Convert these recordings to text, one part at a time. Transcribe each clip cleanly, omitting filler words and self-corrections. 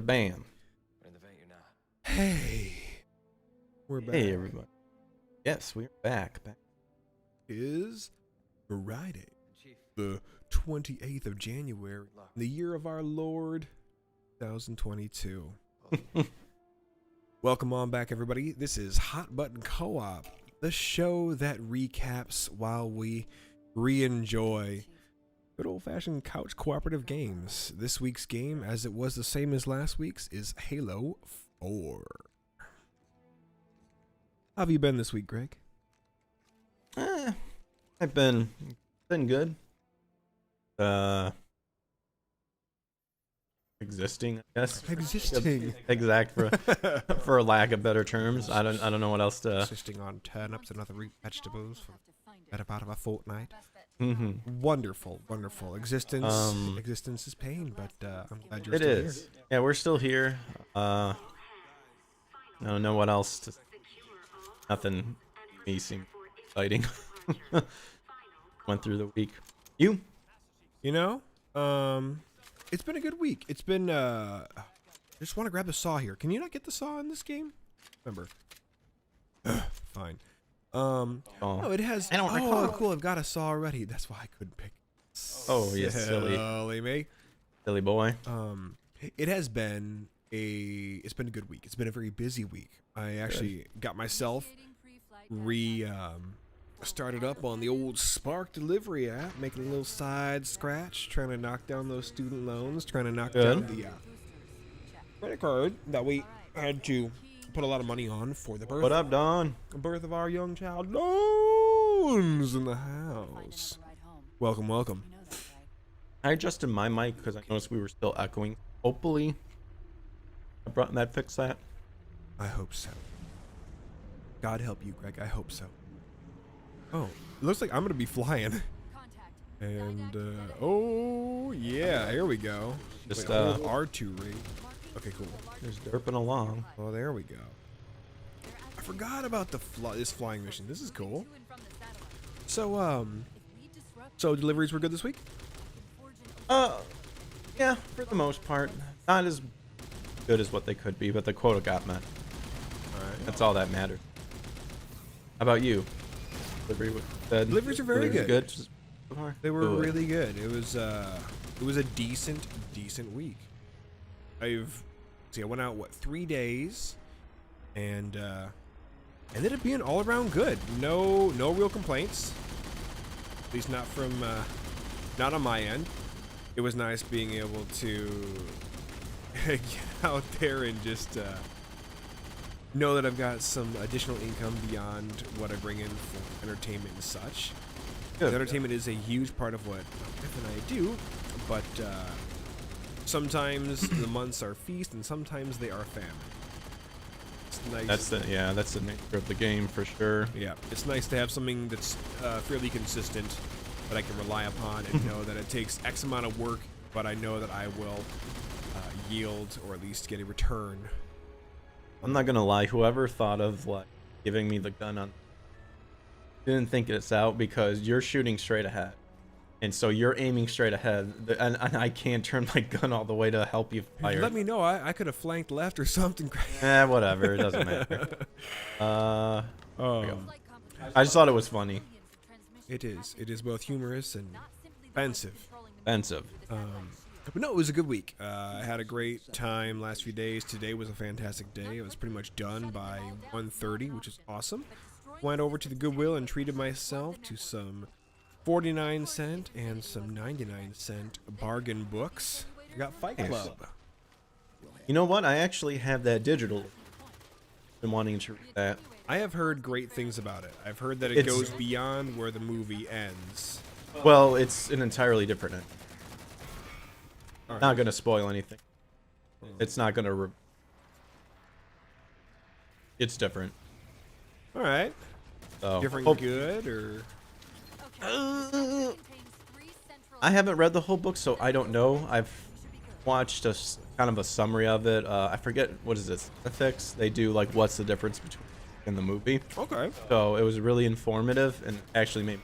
Bam. Hey, we're back. Hey, everybody. Yes, we're back. Is Friday, the 28th of January, the year of our Lord, 2022. Welcome on back, everybody. This is Hot Button Co-op, the show that recaps while we re-enjoy good old-fashioned couch cooperative games. This week's game, as it was the same as last week's, is Halo 4. How have you been this week, Greg? I've been good. Existing, I guess. Existing. Exact for lack of better terms. I don't know what else to. Existing on turnips and other root vegetables for better part of a fortnight. Mm-hmm. Wonderful. Existence is pain, but I'm glad you're still It is. Yeah, we're still here. I don't know what else to. Nothing. Me seemed exciting. Went through the week. You? You know, it's been a good week. It's been. I just want to grab the saw here. Can you not get the saw in this game? Remember. Fine. No, it has. I don't oh, recall. cool. I've got a saw already. That's why I couldn't pick. Oh, yes, Silly me. Silly boy. It has been it's been a good week. It's been a very busy week. I actually got myself started up on the old Spark delivery app, making a little side scratch, trying to knock down those student loans, trying to knock down the credit card that we had to put a lot of money on for the birth. What up, Don? Birth of our young child. Loans in the house. Welcome. I adjusted my mic because I noticed we were still echoing. Hopefully, that fixed that. I hope so. God help you, Greg. I hope so. Oh, it looks like I'm gonna be flying. And oh yeah, here we go. Just R2 rate. Okay, cool. Just derping along. Oh, there we go. I forgot about this flying mission. This is cool. So so deliveries were good this week? Yeah, for the most part. Not as good as what they could be, but the quota got met. Alright. That's all that mattered. How about you? Deliveries are very good. So far? They were really good. It was a decent week. I went out 3 days, and ended up being all around good. No real complaints. At least not from not on my end. It was nice being able to get out there and just know that I've got some additional income beyond what I bring in for entertainment and such. Good. Entertainment is a huge part of what Griff and I do, but sometimes the months are feast and sometimes they are famine. It's nice. That's the nature of the game for sure. Yeah, it's nice to have something that's fairly consistent that I can rely upon and know that it takes X amount of work, but I know that I will yield or at least get a return. I'm not gonna lie, whoever thought of like giving me the gun on didn't think it's out, because you're shooting straight ahead, and so you're aiming straight ahead, and I can't turn my gun all the way to help you fire. Let me know. I could have flanked left or something. Whatever, it doesn't matter. Oh, I just thought it was funny. it is both humorous and offensive. But no, it was a good week. I had a great time last few days. Today was a fantastic day. It was pretty much done by 1:30, which is awesome. Went over to the Goodwill and treated myself to some 49-cent and some 99-cent bargain books. I got Fight Club. You know what? I actually have that digital. Been wanting to read that. I have heard great things about it. I've heard that it goes beyond where the movie ends. Well, it's an entirely different end. All right. Not gonna spoil anything. It's not gonna. It's different. All right. So, Different good or? I haven't read the whole book, so I don't know. I've watched kind of a summary of it. I forget, what is it? Ethics. They do like what's the difference between in the movie. Okay. So it was really informative and actually made me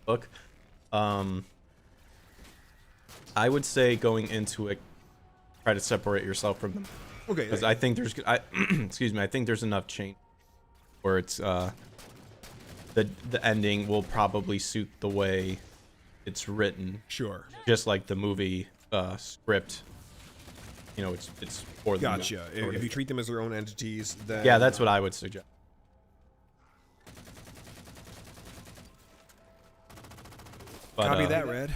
book. I would say going into it, try to separate yourself from them. Okay. Because I think there's, excuse me, I think there's enough change where it's the ending will probably suit the way it's written. Sure. Just like the movie script. You know, it's for the movie. Gotcha. If you treat them as their own entities, then Yeah, that's what I would suggest. But, copy that, Red.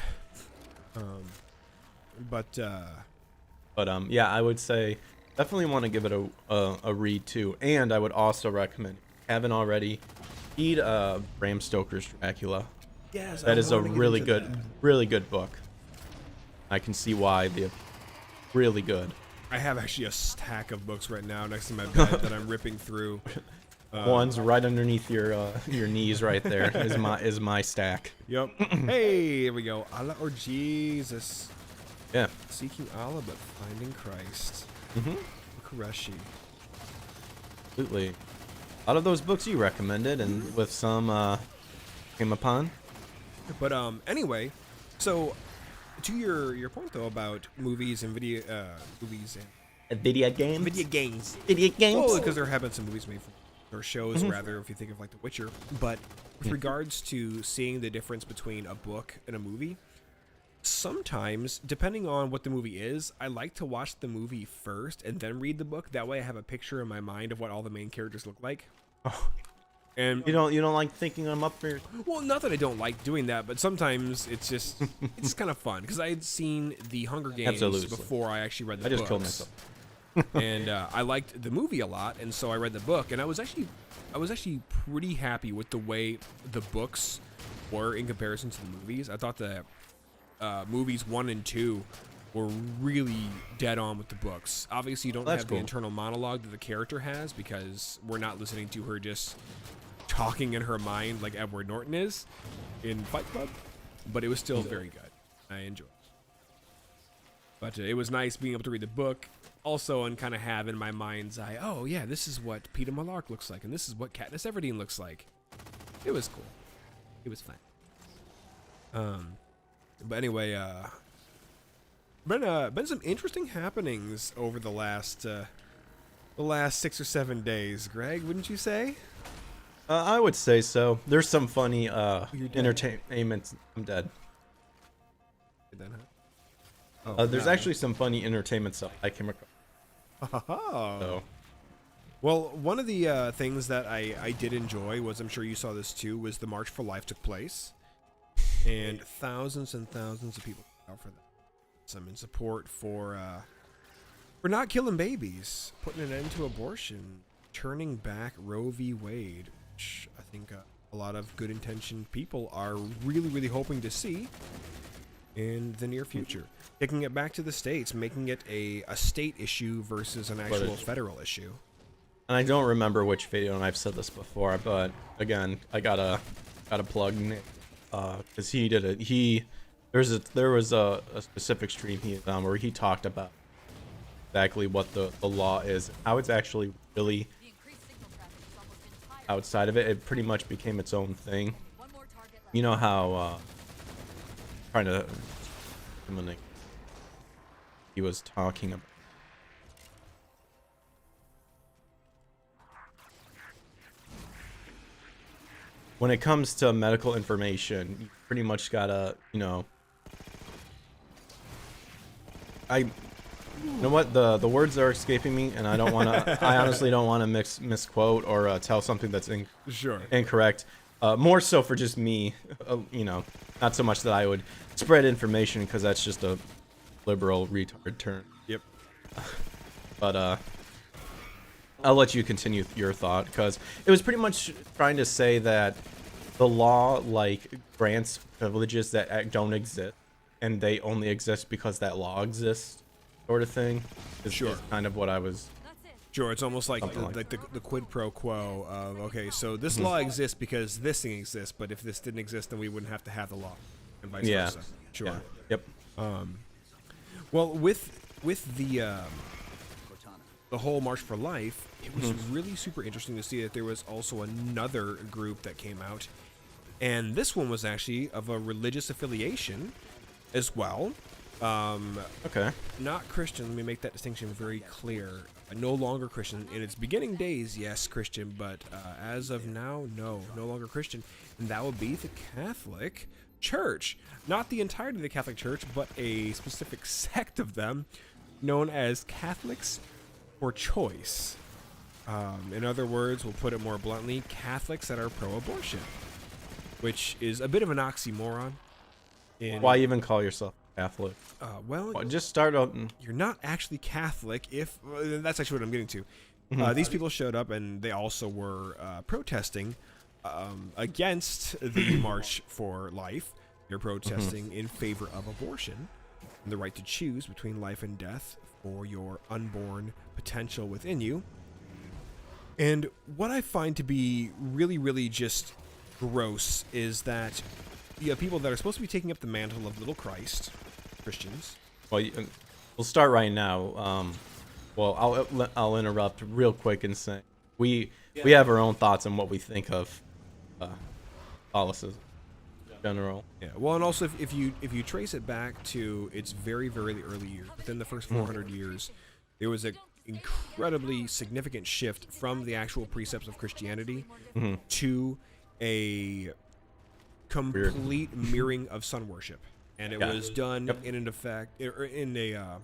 Yeah, I would say definitely want to give it a read too, and I would also recommend, if you haven't already, read Bram Stoker's Dracula. Yes, That is a really good book. I can see why they're really good. I have actually a stack of books right now next to my bed that I'm ripping through. One's right underneath your knees, right there. is my stack. Yep. Hey, here we go. Allah or Jesus. Yeah. Seeking Allah but finding Christ. Kureshi. Absolutely. A lot of those books you recommended, and with some came upon. But anyway, so to your point though about movies and video Video games. Video games. Well, because there have been some movies made or shows rather, if you think of like The Witcher. But with regards to seeing the difference between a book and a movie, sometimes, depending on what the movie is, I like to watch the movie first and then read the book. That way I have a picture in my mind of what all the main characters look like. Oh. And you don't like thinking them up for your... Well, not that I don't like doing that, but sometimes it's just it's kind of fun because I had seen the Hunger Games before I actually read the books. I just killed myself. And I liked the movie a lot, and so I read the book, and I was actually pretty happy with the way the books were in comparison to the movies. I thought the movies 1 and 2 were really dead on with the books. Obviously, you don't have the internal monologue that the character has because we're not listening to her just talking in her mind like Edward Norton is in Fight Club, but it was still very good. I enjoyed it. But it was nice being able to read the book also and kind of have in my mind's eye, oh yeah, this is what Peter Malark looks like and this is what Katniss Everdeen looks like. It was cool. It was fun. But anyway, been some interesting happenings over the last 6 or 7 days, Greg, wouldn't you say? I would say so. There's some funny entertainment. I'm dead. There's actually some funny entertainment stuff I came across. So. Well, one of the things that I did enjoy was, I'm sure you saw this too, was the March for Life took place. And thousands and thousands of people out for that. Some in support for not killing babies, putting an end to abortion, turning back Roe v. Wade, which I think a lot of good-intentioned people are really, really hoping to see in the near future. Taking it back to the states, making it a state issue versus an actual federal issue. And I don't remember which video, and I've said this before, but again, I gotta plug Nick, because he did it. There was a specific stream he was on where he talked about exactly what the law is, how it's actually really outside of it. It pretty much became its own thing. You know how trying to he was talking about. When it comes to medical information, you pretty much gotta, you know what, the words are escaping me, and I don't want to. I honestly don't want to misquote or tell something that's incorrect. More so for just me, you know, not so much that I would spread information because that's just a liberal retard term. Yep. But I'll let you continue your thought, because it was pretty much trying to say that the law like grants privileges that don't exist, and they only exist because that law exists, sort of thing. Is kind of what I was. Sure, it's almost like the quid pro quo of, okay, so this law exists because this thing exists, but if this didn't exist, then we wouldn't have to have the law, and vice versa. Sure. Yeah. Yep. Well, with the whole March for Life, it was really super interesting to see that there was also another group that came out, and this one was actually of a religious affiliation as well. Okay. Not Christian. Let me make that distinction very clear. No longer Christian. In its beginning days, yes, Christian, but as of now, no longer Christian. And that would be the Catholic Church. Not the entirety of the Catholic Church, but a specific sect of them known as Catholics for Choice. In other words, we'll put it more bluntly, Catholics that are pro-abortion, which is a bit of an oxymoron. Why even call yourself Catholic? Well, just start out. You're not actually Catholic. If that's actually what I'm getting to. These people showed up and they also were protesting against the March for Life. They're protesting in favor of abortion and the right to choose between life and death for your unborn potential within you. And what I find to be really, really just gross is that you have people that are supposed to be taking up the mantle of little Christ, Christians. Well, we'll start right now. Well, I'll interrupt real quick and say we have our own thoughts on what we think of Catholicism in general. Yeah. Well, and also if you trace it back to its very, very early years, within the first 400 years, there was a incredibly significant shift from the actual precepts of Christianity to a complete mirroring of sun worship, and it was done in an effect in a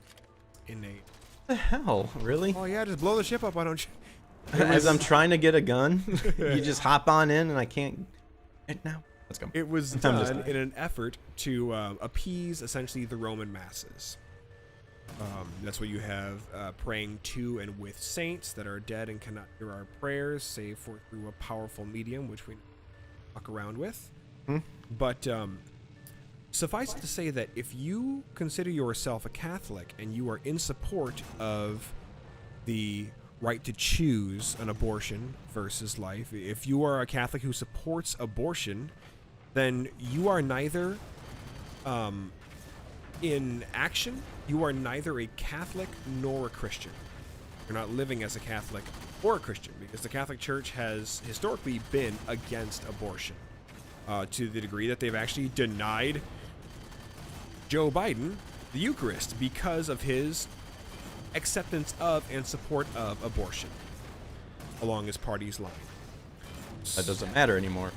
The hell, really? oh yeah, just blow the ship up, why don't you? As I'm trying to get a gun, you just hop on in, and I can't. Now, let's go. It was done in an effort to appease essentially the Roman masses. That's what you have praying to and with saints that are dead and cannot hear our prayers, save for through a powerful medium, which we walk around with. But suffice it to say that if you consider yourself a Catholic and you are in support of the right to choose an abortion versus life, if you are a Catholic who supports abortion, then you are neither in action, you are neither a Catholic nor a Christian. You're not living as a Catholic or a Christian, because the Catholic Church has historically been against abortion to the degree that they've actually denied Joe Biden the Eucharist because of his acceptance of and support of abortion along his party's line. That doesn't matter anymore.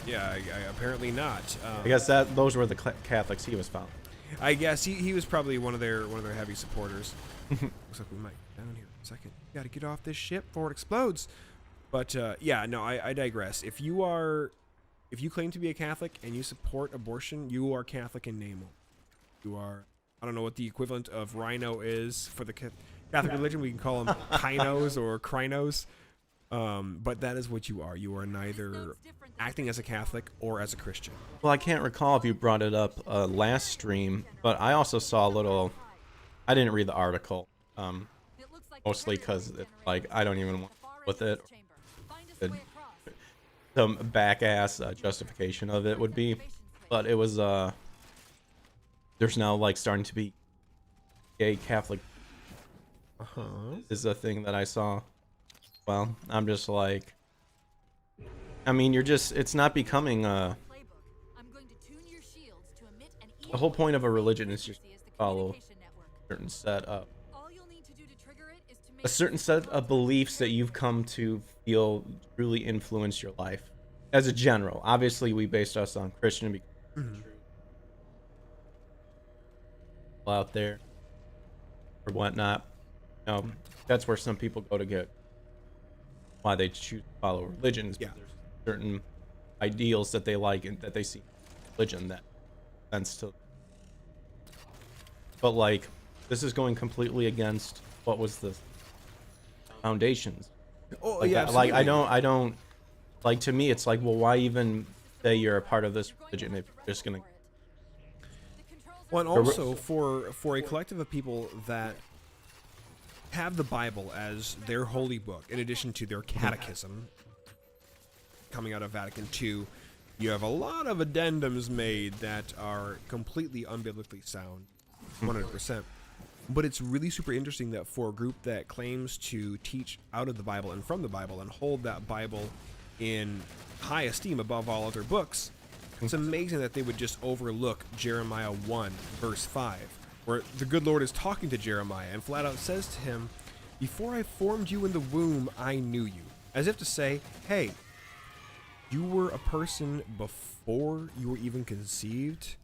Yeah, apparently not. I guess those were the Catholics he was following. I guess he was probably one of their heavy supporters. Looks like we might get down here in a second. Got to get off this ship before it explodes. But yeah, no, I digress. If you claim to be a Catholic and you support abortion, you are Catholic in name. You are. I don't know what the equivalent of rhino is for the Catholic religion. We can call them kinos or crinos. But that is what you are. You are neither acting as a Catholic or as a Christian. Well, I can't recall if you brought it up last stream, but I also saw a little. I didn't read the article, mostly because like I don't even want with it. Some back-ass justification of it would be, but it was there's now like starting to be gay Catholic. Is a thing that I saw. Well, I'm just like, I mean, it's not becoming the whole point of a religion is just follow a certain set of beliefs that you've come to feel really influence your life as a general. Obviously, we based us on Christian because out there or whatnot. That's where some people go to get why they choose to follow religions. Yeah. There's certain ideals that they like and that they see in religion that sense to. But like, this is going completely against what was the foundations. Oh like yeah, like I don't like, to me it's like, well, why even say you're a part of this religion if you're just gonna. Well, and also for a collective of people that have the Bible as their holy book, in addition to their catechism coming out of Vatican II, you have a lot of addendums made that are completely unbiblically sound, 100%. But it's really super interesting that for a group that claims to teach out of the Bible and from the Bible and hold that Bible in high esteem above all other books, it's amazing that they would just overlook Jeremiah 1 verse 5, where the good Lord is talking to Jeremiah and flat out says to him, "Before I formed you in the womb, I knew you." As if to say, hey, you were a person before you were even conceived,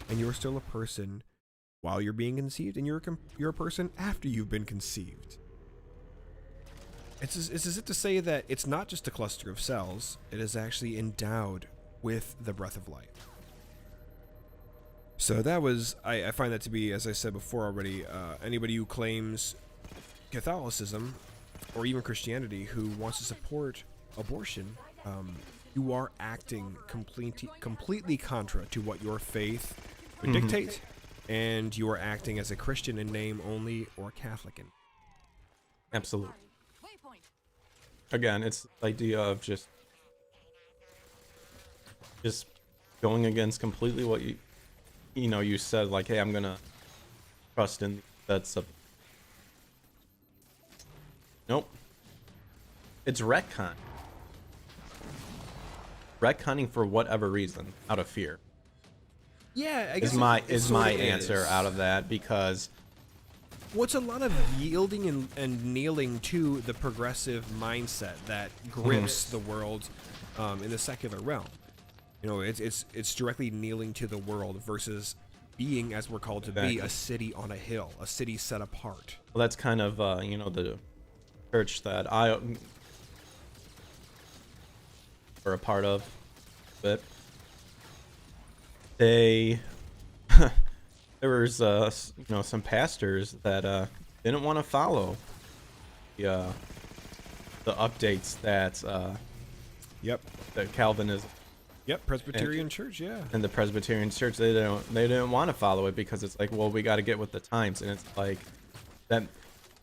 and you're still a person while you're being conceived, and you're a person after you've been conceived. It's as if to say that it's not just a cluster of cells, it is actually endowed with the breath of life. So that was, I find that to be, as I said before already, anybody who claims Catholicism or even Christianity who wants to support abortion, you are acting completely contra to what your faith would dictate, and you are acting as a Christian in name only or Catholic in. Absolutely. Again, it's the idea of just going against completely what you said, like, hey, I'm gonna trust in that's a nope. It's retconning for whatever reason, out of fear. Yeah, I guess is my answer out of that, because what's a lot of yielding and kneeling to the progressive mindset that grips the world in the secular realm. You know, it's directly kneeling to the world versus being, as we're called to be, a city on a hill, a city set apart. Well, that's kind of the church that I were a part of. But they there was some pastors that didn't want to follow the updates that the Calvinism. Yep, Presbyterian Church, yeah. And the Presbyterian Church, they didn't want to follow it because it's like, well, we got to get with the times, and it's like that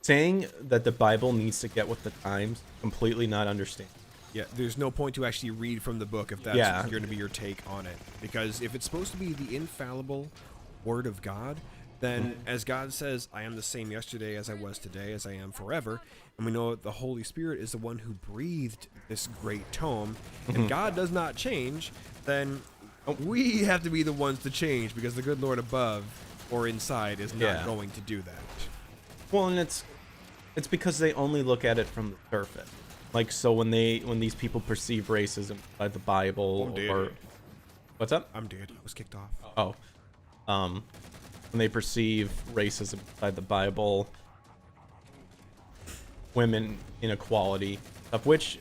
saying that the Bible needs to get with the times, completely not understand. Yeah, there's no point to actually read from the book if that's going to be your take on it, because if it's supposed to be the infallible Word of God, then as God says, I am the same yesterday as I was today, as I am forever, and we know that the Holy Spirit is the one who breathed this great tome, and God does not change, then we have to be the ones to change, because the good Lord above or inside is not going to do that. Well, and it's because they only look at it from the surface. Like, so when these people perceive racism by the Bible, or what's up? I'm dead. I was kicked off. Oh, when they perceive racism by the Bible, women inequality, of which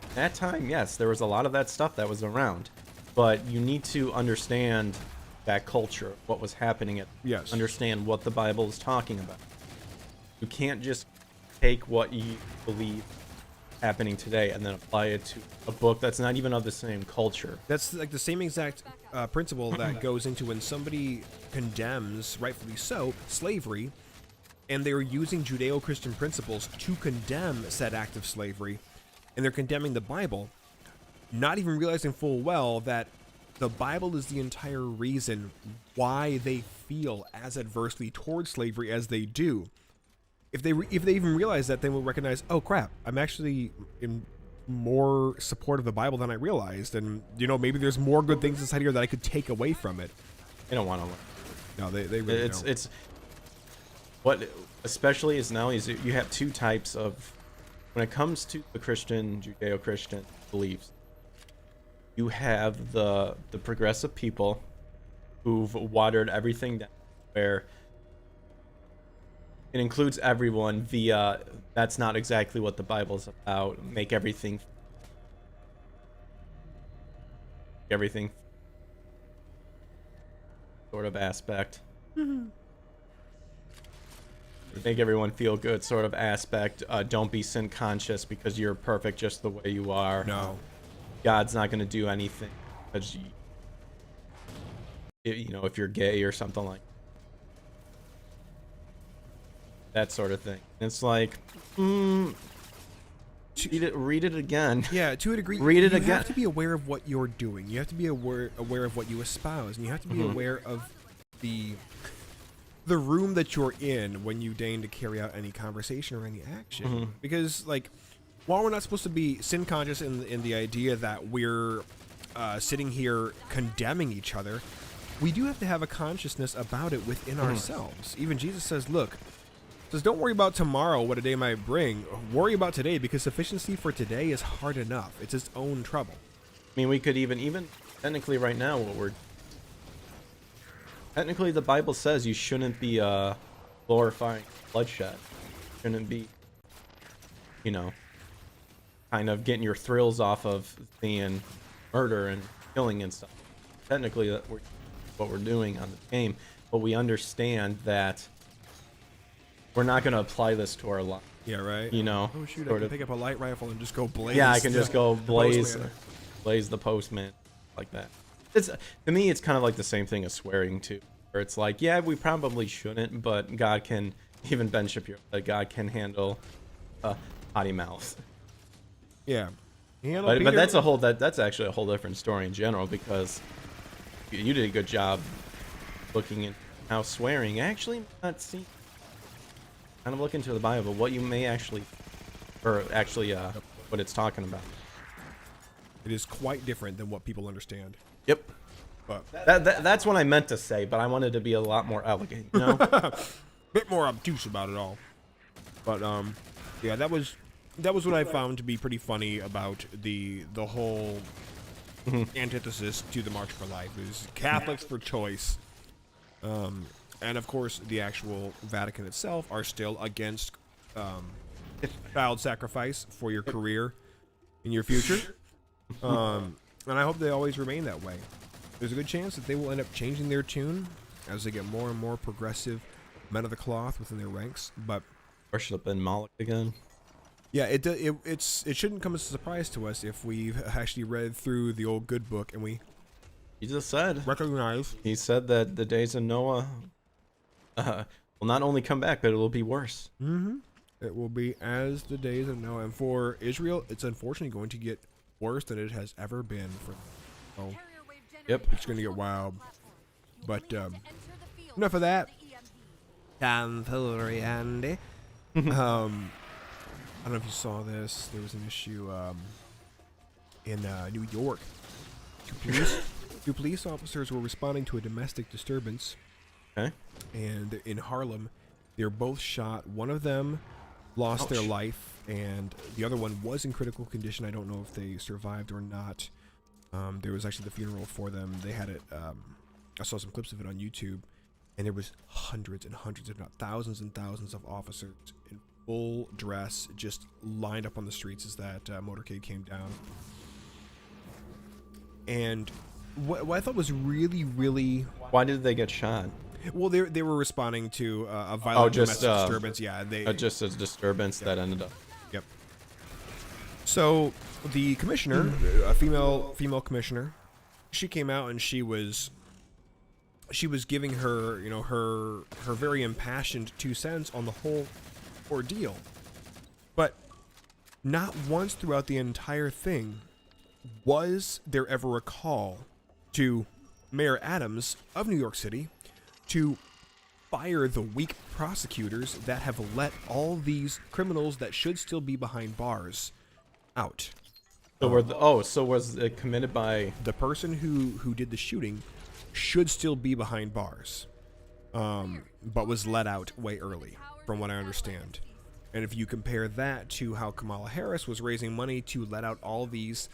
at that time, yes, there was a lot of that stuff that was around, but you need to understand that culture, what was happening, understand what the Bible is talking about. You can't just take what you believe happening today and then apply it to a book that's not even of the same culture. That's like the same exact principle that goes into when somebody condemns, rightfully so, slavery, and they're using Judeo-Christian principles to condemn said act of slavery, and they're condemning the Bible, not even realizing full well that the Bible is the entire reason why they feel as adversely towards slavery as they do. If they even realize that, they will recognize, oh crap, I'm actually in more support of the Bible than I realized, and maybe there's more good things inside here that I could take away from it. They don't want to learn. No, they really don't. It's what especially is now is you have two types of, when it comes to the Christian, Judeo-Christian beliefs, you have the progressive people who've watered everything down, where it includes everyone via, that's not exactly what the Bible's about, make everything sort of aspect. Make everyone feel good sort of aspect. Don't be sin conscious because you're perfect just the way you are. No. God's not going to do anything because if you're gay or something like that sort of thing. It's like, read it again. Yeah, to a degree. Read it again. You have to be aware of what you're doing. You have to be aware of what you espouse, and you have to be aware of the room that you're in when you deign to carry out any conversation or any action. Because, like, while we're not supposed to be sin conscious in the idea that we're sitting here condemning each other, we do have to have a consciousness about it within ourselves. Even Jesus says, look, says, don't worry about tomorrow, what a day might bring. Worry about today, because sufficiency for today is hard enough. It's its own trouble. I mean, we could even technically right now, technically the Bible says you shouldn't be glorifying bloodshed. Shouldn't be, you know, kind of getting your thrills off of seeing murder and killing and stuff. Technically, that's what we're doing on the game, but we understand that we're not going to apply this to our life. Yeah, right. You know, oh shoot, I can pick up a light rifle and just go blaze. Yeah, I can just go blaze postman. the postman like that. It's, to me, it's kind of like the same thing as swearing too, where it's like, yeah, we probably shouldn't, but God can, even Ben Shapiro, that God can handle potty mouth. Yeah, but that's actually a whole different story in general, because you did a good job looking at how swearing actually not seen. Kind of look into the Bible, what you may actually, what it's talking about. It is quite different than what people understand. Yep. But that's what I meant to say, but I wanted to be a lot more elegant, you know? Bit more obtuse about it all. But yeah, that was what I found to be pretty funny about the whole antithesis to the March for Life. Is Catholics for choice. And of course, the actual Vatican itself are still against child sacrifice for your career in your future. And I hope they always remain that way. There's a good chance that they will end up changing their tune as they get more and more progressive men of the cloth within their ranks. But Worship in Moloch again. yeah, it shouldn't come as a surprise to us if we've actually read through the old good book and we He just said. recognize. He said that the days of Noah will not only come back, but it will be worse. Mm-hmm. It will be as the days of Noah. And for Israel, it's unfortunately going to get worse than it has ever been. Yep. It's going to get wild. But enough of that. Tomfoolery, Andy. I don't know if you saw this. There was an issue in New York. Two police officers were responding to a domestic disturbance. Okay. And in Harlem, they were both shot. One of them lost their life, and the other one was in critical condition. I don't know if they survived or not. There was actually the funeral for them. They had it. I saw some clips of it on YouTube, and there was hundreds and hundreds, if not thousands and thousands of officers in full dress just lined up on the streets as that motorcade came down. And what I thought was really, really... Why did they get shot? Well, they were responding to a violent domestic disturbance. Yeah, just a disturbance that ended up. Yep. So the commissioner, a female commissioner, she came out and she was giving her her very impassioned 2 cents on the whole ordeal, but not once throughout the entire thing was there ever a call to Mayor Adams of New York City to fire the weak prosecutors that have let all these criminals that should still be behind bars out. So was it committed by the person who did the shooting should still be behind bars, but was let out way early, from what I understand. And if you compare that to how Kamala Harris was raising money to let out all these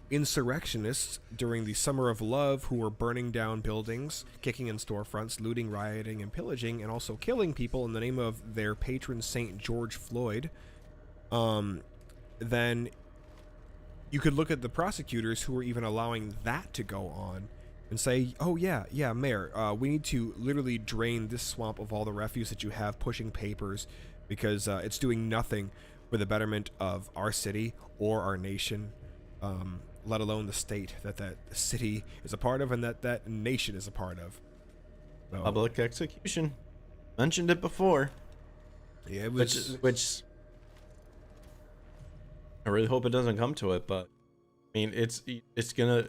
insurrectionists during the Summer of Love who were burning down buildings, kicking in storefronts, looting, rioting, and pillaging, and also killing people in the name of their patron saint George Floyd, then you could look at the prosecutors who were even allowing that to go on and say, oh yeah, Mayor, we need to literally drain this swamp of all the refuse that you have pushing papers, because it's doing nothing for the betterment of our city or our nation, let alone the state that city is a part of and that nation is a part of. So, public execution. Mentioned it before. Yeah, it was, which I really hope it doesn't come to it, but I mean, it's gonna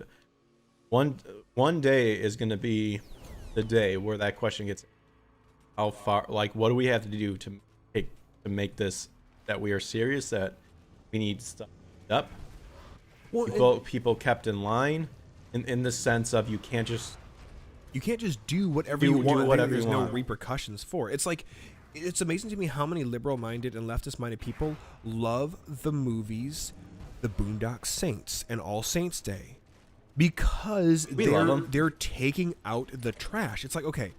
one day is gonna be the day where that question gets, how far, like, what do we have to do to make this, that we are serious, that we need stuff up. Well, people kept in line, in the sense of you can't just you can't just do whatever Do you want. And whatever there's you no want. repercussions for it. It's like, it's amazing to me how many liberal-minded and leftist-minded people love the movies, The Boondock Saints and All Saints Day, because We love 'em. they're taking out the trash. It's like, okay,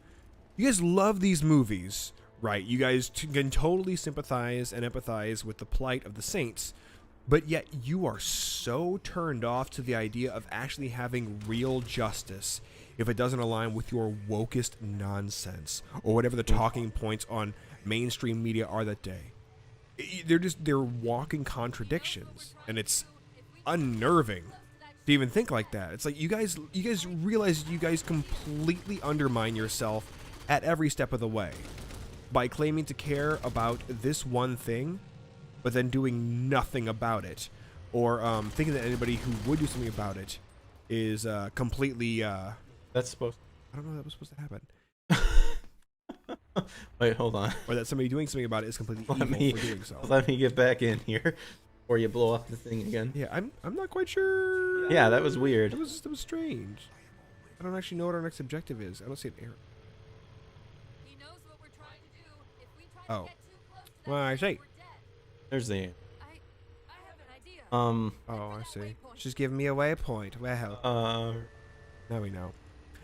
you guys love these movies, right? You guys can totally sympathize and empathize with the plight of the saints, but yet you are so turned off to the idea of actually having real justice if it doesn't align with your wokest nonsense or whatever the talking points on mainstream media are that day. They're walking contradictions, and it's unnerving to even think like that. It's like you guys realize you guys completely undermine yourself at every step of the way by claiming to care about this one thing, but then doing nothing about it, or thinking that anybody who would do something about it is completely. That's supposed. I don't know that was supposed to happen. Wait, hold on. Or that somebody doing something about it is completely evil for doing so. Let me get back in here, or you blow up the thing again. Yeah, I'm not quite sure. Yeah, that was weird. That was strange. I don't actually know what our next objective is. I don't see an arrow. He knows what we're trying to do. If we try Oh. to get too close to that Well, I thing, see. we're dead. There's the. I have an idea. Oh, I see. She's giving me a waypoint. Well, now we know.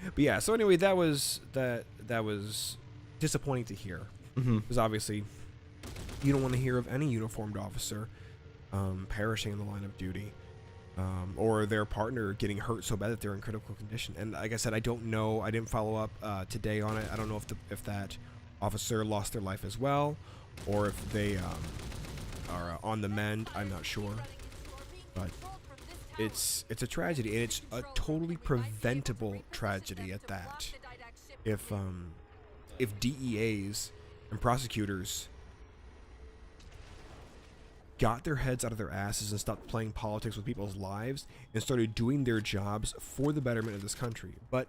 But yeah, so anyway, that was disappointing to hear. Because obviously, you don't want to hear of any uniformed officer perishing in the line of duty, or their partner getting hurt so bad that they're in critical condition. And like I said, I don't know. I didn't follow up today on it. I don't know if that officer lost their life as well, or if they are on the mend. I'm not sure. But it's a tragedy, and it's a totally preventable tragedy at that. If DEAs and prosecutors got their heads out of their asses and stopped playing politics with people's lives and started doing their jobs for the betterment of this country. But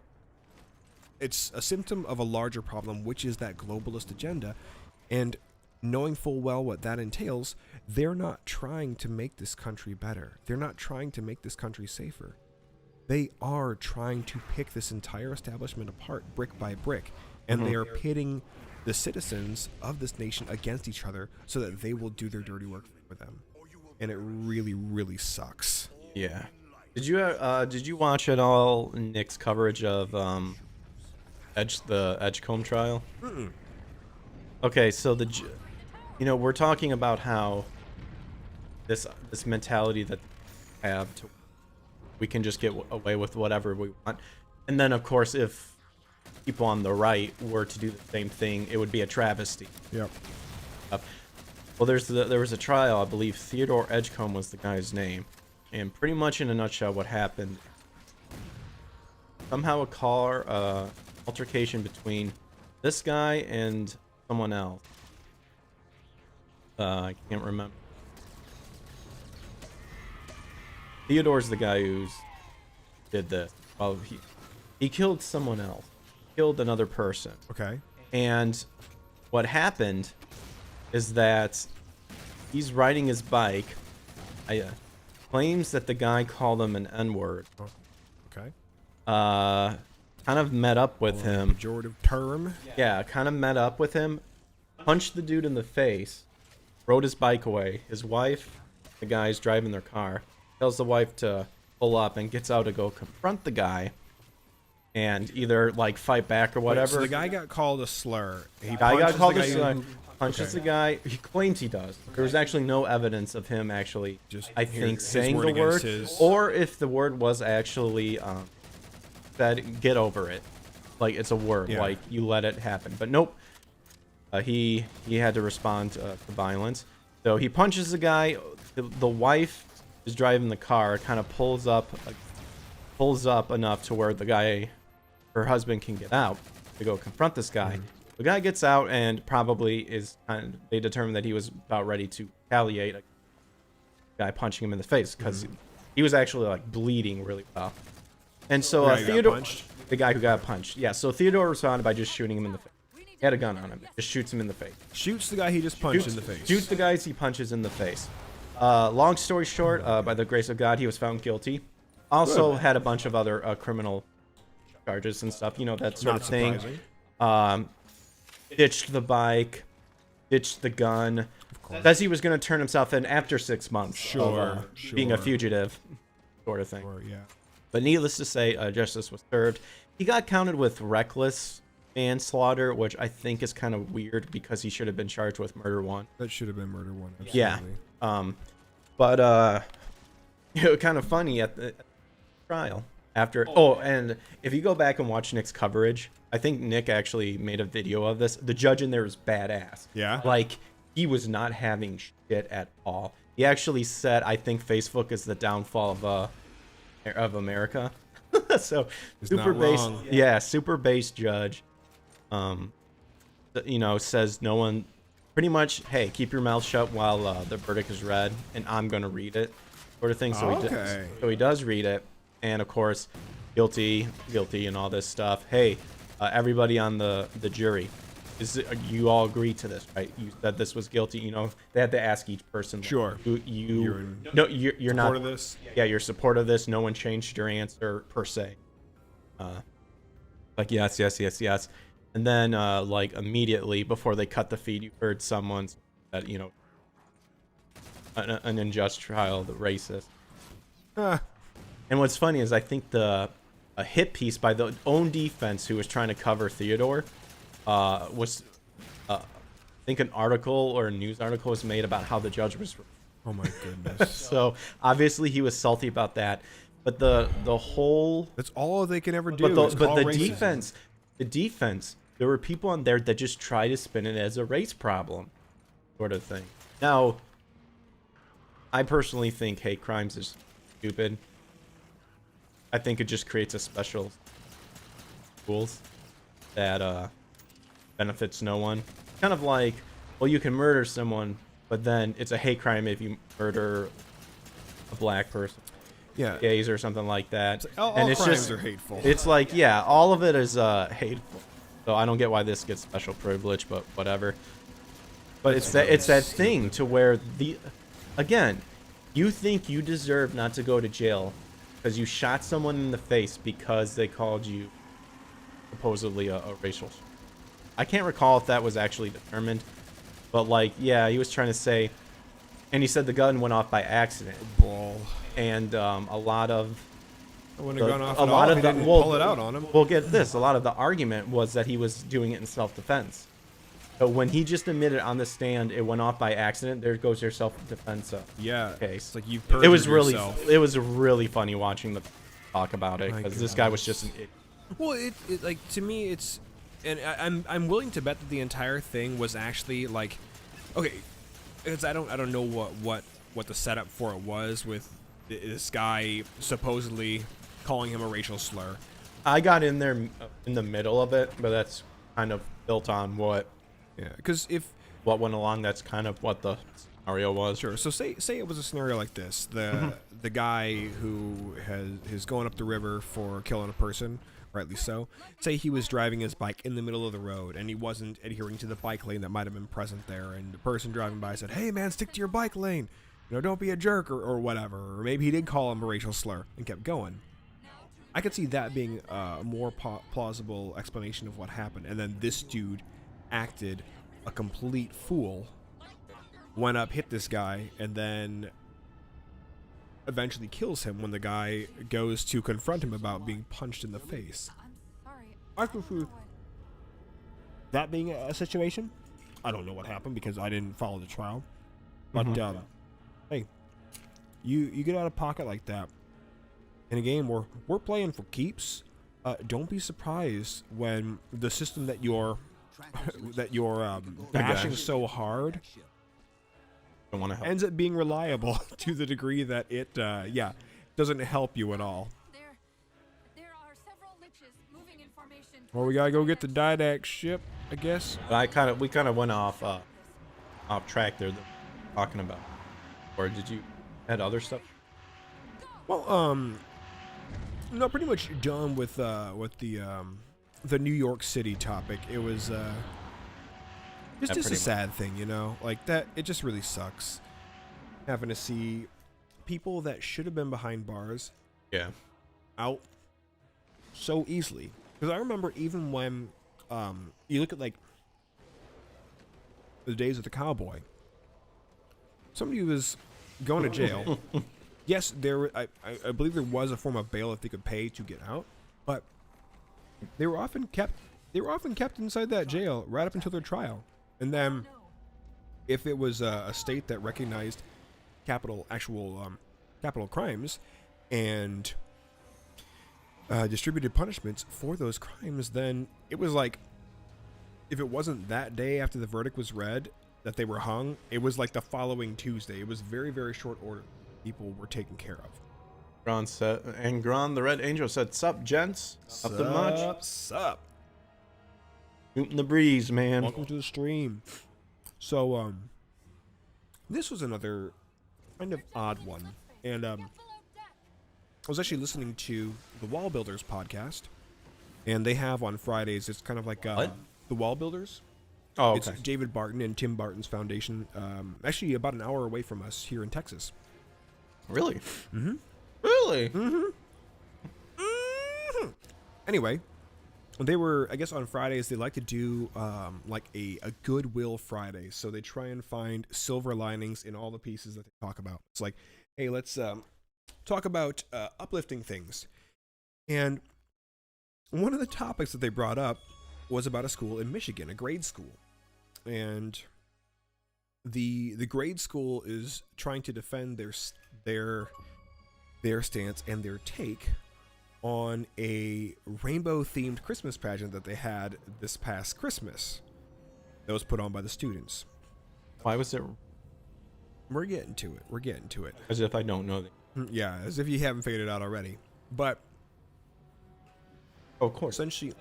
it's a symptom of a larger problem, which is that globalist agenda. And knowing full well what that entails, they're not trying to make this country better. They're not trying to make this country safer. They are trying to pick this entire establishment apart brick by brick. And they are pitting the citizens of this nation against each other so that they will do their dirty work for them. And it really, really sucks. Yeah. Did you watch at all Nick's coverage of the Edgecombe trial? Okay, so we're talking about how this mentality that they have to, we can just get away with whatever we want, and then of course if people on the right were to do the same thing, it would be a travesty. Yep. Well, there was a trial, I believe Theodore Edgecombe was the guy's name, and pretty much in a nutshell what happened, somehow a car altercation between this guy and someone else. I can't remember. Theodore's the guy who's did this. Well, he killed someone else. Killed another person. Okay. And what happened is that he's riding his bike. Claims that the guy called him an N-word. Oh, okay. Kind of met up with him. Pejorative term. Yeah, kind of met up with him. Punched the dude in the face. Rode his bike away. His wife, the guy's driving their car, tells the wife to pull up and gets out to go confront the guy and either like fight back or whatever. So the guy got called a slur. He got called a slur. who- Punches okay. the guy. He claims he does. There's actually no evidence of him actually, Just I his- think, his saying word the word, against his- or if the word was actually said, get over it. Like it's a word, Yeah. like you let it happen. But nope. He had to respond to violence. So he punches the guy. The wife is driving the car, kind of pulls up enough to where the guy, her husband, can get out to go confront this guy. The guy gets out and probably is they determined that he was about ready to retaliate. A guy punching him in the face because he was actually like bleeding really well. And so The guy who got Theodore, punched? the guy who got punched, yeah. So Theodore responded by just shooting him in the face. He had a gun on him. Just shoots him in the face. Shoots the guy he just punched in the face. Shoots the guys he punches in the face. Long story short, by the grace of God, he was found guilty. Also had a bunch of other criminal charges and stuff, that sort Not of thing. surprising. Ditched the bike, ditched the gun. Says he was going to turn himself in after 6 months of being a Sure. fugitive, sort of thing. Or, yeah. But needless to say, justice was served. He got counted with reckless manslaughter, which I think is kind of weird because he should have been charged with murder 1. That should have been murder 1. Yeah. Absolutely. But it was kind of funny at the trial after. Oh, and if you go back and watch Nick's coverage, I think Nick actually made a video of this. The judge in there was badass. Yeah? Like, he was not having shit at all. He actually said, I think Facebook is the downfall of America. So He's super not based, wrong. yeah, super based judge. Says no one, pretty much, hey, keep your mouth shut while the verdict is read, and I'm gonna read it, sort of thing. So Okay. he does read it, and of course, guilty, and all this stuff. Hey, everybody on the jury, you all agree to this, right? You said this was guilty. They had to ask each person. Like, Sure. you're Support not of this? Yeah, you're support of this. No one changed your answer per se. Like yes. And then like immediately before they cut the feed, you heard someone that an unjust trial, the racist. And what's funny is I think a hit piece by the own defense who was trying to cover Theodore was I think an article or a news article was made about how the judge was. Oh my goodness. So obviously he was salty about that, but the whole That's all they can ever do. but is the call racism. defense, there were people on there that just try to spin it as a race problem, sort of thing. Now, I personally think hate crimes is stupid. I think it just creates a special rules that benefits no one. Kind of like, well, you can murder someone, but then it's a hate crime if you murder a black person, Yeah. gays or something like that. All and it's crimes just are hateful. It's like, yeah, all of it is hateful. So I don't get why this gets special privilege, but whatever. But it's that thing to where again, you think you deserve not to go to jail because you shot someone in the face because they called you supposedly a racial. I can't recall if that was actually determined, but like, yeah, he was trying to say, and he said the gun went off by accident, Ball. and a lot of I wouldn't have gone off a at lot all of if the he didn't well, pull it out on him. Well, get this. A lot of the argument was that he was doing it in self-defense. So when he just admitted on the stand it went off by accident, there goes your self-defense Yeah. case. It's like you've It was perjured yourself. it was really funny watching the talk about it My because this guy was goodness. just an idiot. Well, it like to me it's, and I'm willing to bet that the entire thing was actually like, okay, because I don't know what the setup for it was with this guy supposedly calling him a racial slur. I got in there in the middle of it, but that's kind of built on what Yeah, because if went along. That's kind of what the scenario was. sure, so say it was a scenario like this: the guy who is going up the river for killing a person, rightly so. Say he was driving his bike in the middle of the road and he wasn't adhering to the bike lane that might have been present there, and the person driving by said, "Hey man, stick to your bike lane. Don't be a jerk," or whatever. Or maybe he did call him a racial slur and kept going. I could see that being a more plausible explanation of what happened. And then this dude acted a complete fool, went up, hit this guy, and then eventually kills him when the guy goes to confront him about being punched in the face. I'm sorry. I could see that being a situation. I don't know what happened because I didn't follow the trial. But hey, you get out of pocket like that in a game where we're playing for keeps. Don't be surprised when the system that you're bashing so hard Don't want to help. ends up being reliable to the degree that it doesn't help you at all. There are several liches moving in formation. Well, we gotta go get the Didac ship, I guess. But we kind of went off track there, talking about. Or did you add other stuff? Well, no, pretty much done with the New York City topic. It was it's Yeah, just a pretty sad thing, like that. It just really sucks having to see people that should have been behind bars Yeah. out so easily. Because I remember even when you look at like the days of the cowboy, somebody was going to jail. Yes, I believe there was a form of bail if they could pay to get out, but they were often kept inside that jail right up until their trial. And then if it was a state that recognized capital crimes and distributed punishments for those crimes, then it was like, if it wasn't that day after the verdict was read that they were hung, it was like the following Tuesday. It was very, very short order. People were taken care of. Gron said, and Gron the Red Angel said, "Sup, gents? Nothing much. Sup? Shooting the breeze, man." Welcome to the stream. So, this was another kind of odd one, and I was actually listening to the Wall Builders podcast, and they have on Fridays. It's kind of like the Wall Builders. Oh, okay. It's David Barton and Tim Barton's foundation. Actually, about an hour away from us here in Texas. Really? Mm-hmm. Really? Mm-hmm. Mm-hmm. Anyway, they were, I guess on Fridays, they like to do like a Goodwill Friday. So they try and find silver linings in all the pieces that they talk about. It's like, hey, let's talk about uplifting things. And one of the topics that they brought up was about a school in Michigan, a grade school. And the grade school is trying to defend their stance and their take on a rainbow-themed Christmas pageant that they had this past Christmas that was put on by the students. Why was it? We're getting to it. As if I don't know that. Yeah, as if you haven't figured it out already. But of course, essentially,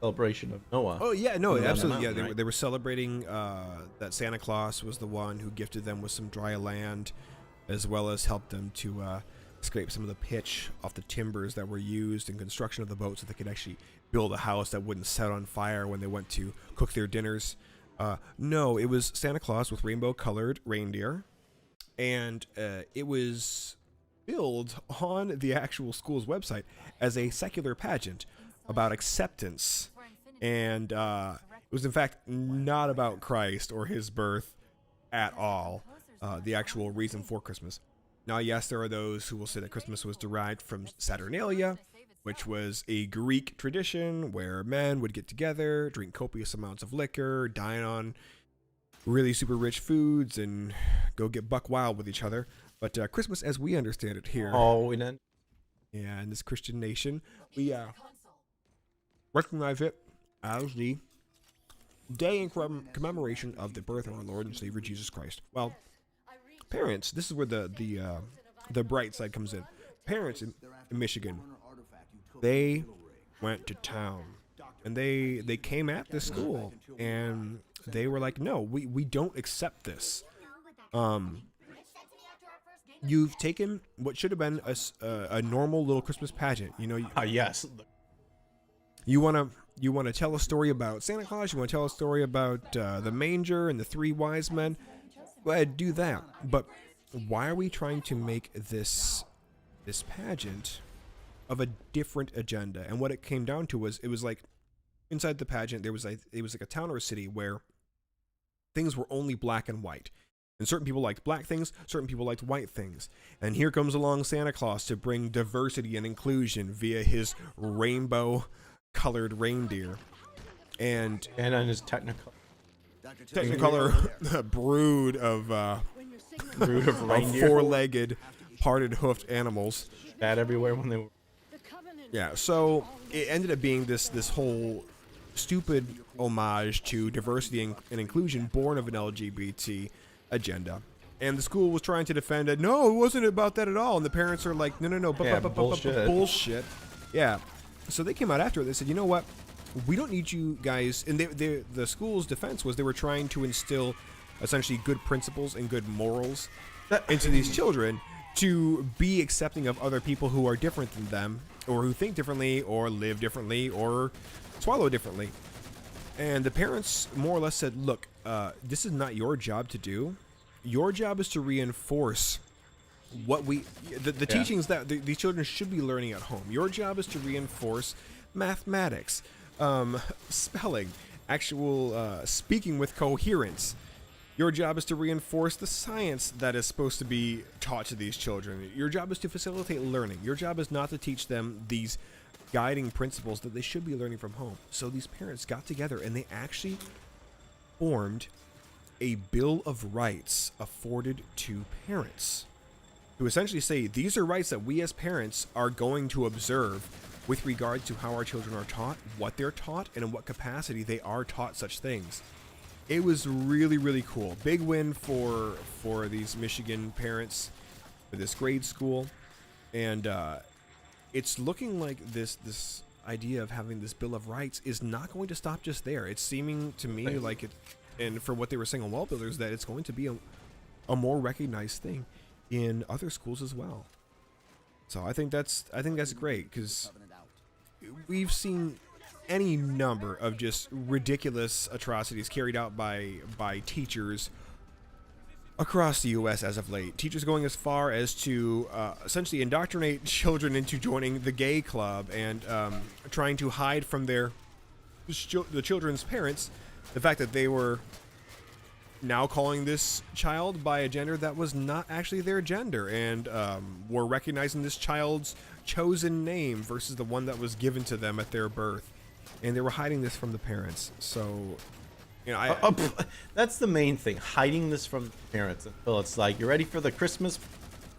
celebration of Noah. oh yeah, no, On the absolutely, mountain, yeah. right? They were celebrating that Santa Claus was the one who gifted them with some dry land, as well as helped them to scrape some of the pitch off the timbers that were used in construction of the boat so they could actually build a house that wouldn't set on fire when they went to cook their dinners. No, it was Santa Claus with rainbow-colored reindeer, and it was billed on the actual school's website as a secular pageant about acceptance, and it was in fact not about Christ or his birth at all, the actual reason for Christmas. Now, yes, there are those who will say that Christmas was derived from Saturnalia, which was a Greek tradition where men would get together, drink copious amounts of liquor, dine on really super rich foods, and go get buck wild with each other. But Christmas, as we understand it here, In this Christian nation, we recognize it as the day in commemoration of the birth of our Lord and Savior Jesus Christ. Well, parents, this is where the bright side comes in. Parents in Michigan, they went to town, and they came at this school, and they were like, no, we don't accept this. You've taken what should have been a normal little Christmas pageant. You know, yes. you want to tell a story about Santa Claus. You want to tell a story about the manger and the three wise men. Go ahead, do that. But why are we trying to make this pageant of a different agenda? And what it came down to was, it was like inside the pageant it was like a town or a city where things were only black and white. And certain people liked black things, certain people liked white things. And here comes along Santa Claus to bring diversity and inclusion via his rainbow-colored reindeer. And on his Technicolor brood of reindeer. four-legged, parted-hoofed animals. Bad everywhere when they were. Yeah, so it ended up being this whole stupid homage to diversity and inclusion born of an LGBT agenda. And the school was trying to defend it. No, it wasn't about that at all. And the parents are like, no, bullshit. Yeah. So they came out after it. They said, you know what? We don't need you guys. And the school's defense was they were trying to instill essentially good principles and good morals into these children to be accepting of other people who are different than them, or who think differently, or live differently, or swallow differently. And the parents more or less said, look, this is not your job to do. Your job is to reinforce what the teachings that these children should be learning at home. Your job is to reinforce mathematics, spelling, actual speaking with coherence. Your job is to reinforce the science that is supposed to be taught to these children. Your job is to facilitate learning. Your job is not to teach them these guiding principles that they should be learning from home. So these parents got together and they actually formed a Bill of Rights afforded to parents to essentially say these are rights that we as parents are going to observe with regard to how our children are taught, what they're taught, and in what capacity they are taught such things. It was really, really cool. Big win for these Michigan parents for this grade school. And it's looking like this idea of having this Bill of Rights is not going to stop just there. It's seeming to me like it, and for what they were saying on Wall Builders, that it's going to be a more recognized thing in other schools as well. So I think that's great, because we've seen any number of just ridiculous atrocities carried out by teachers across the U.S. as of late. Teachers going as far as to essentially indoctrinate children into joining the gay club and trying to hide from the children's parents the fact that they were now calling this child by a gender that was not actually their gender, and were recognizing this child's chosen name versus the one that was given to them at their birth. And they were hiding this from the parents. So, you know, that's the main thing, hiding this from the parents until it's like, you're ready for the Christmas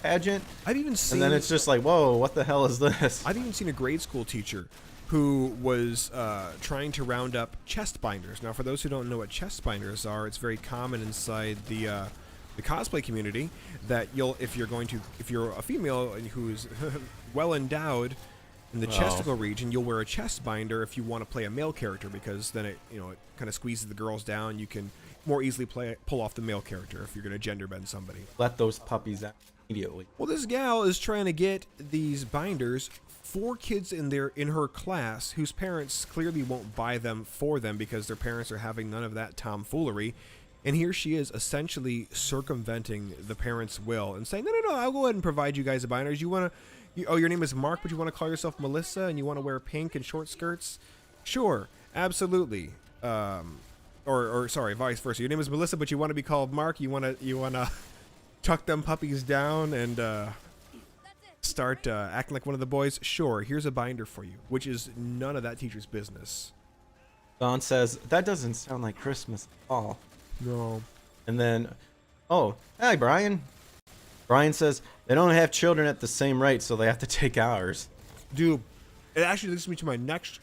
pageant? I've even seen... And then it's just like, whoa, what the hell is this? I've even seen a grade school teacher who was trying to round up chest binders. Now, for those who don't know what chest binders are, it's very common inside the cosplay community that if you're a female who's well endowed in the chesticle region, you'll wear a chest binder if you want to play a male character, because then it kind of squeezes the girls down. You can more easily pull off the male character if you're going to gender bend somebody. Let those puppies out immediately. Well, this gal is trying to get these binders for kids in her class whose parents clearly won't buy them for them because their parents are having none of that tomfoolery. And here she is essentially circumventing the parents' will and saying, no, I'll go ahead and provide you guys the binders. Your name is Mark, but you want to call yourself Melissa, and you want to wear pink and short skirts? Sure, absolutely. Sorry, vice versa. Your name is Melissa, but you want to be called Mark. You want to tuck them puppies down and start acting like one of the boys? Sure, here's a binder for you, which is none of that teacher's business. Don says, that doesn't sound like Christmas at all. No. And then, oh, hi, Brian. Brian says, they don't have children at the same rate, so they have to take ours. Dude, it actually leads me to my next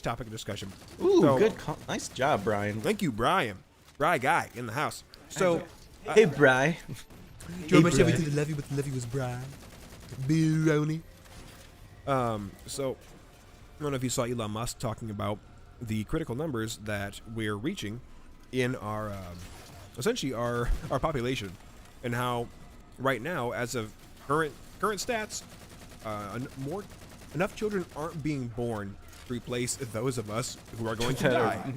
topic of discussion. Ooh, so, good call. Nice job, Brian. Thank you, Brian. Bri guy in the house. So, hey, Bri. Do you remember to the levy, but the levy was Brian? Bironi. So, I don't know if you saw Elon Musk talking about the critical numbers that we're reaching in our, essentially our population, and how right now, as of current stats, enough children aren't being born to replace those of us who are going to die.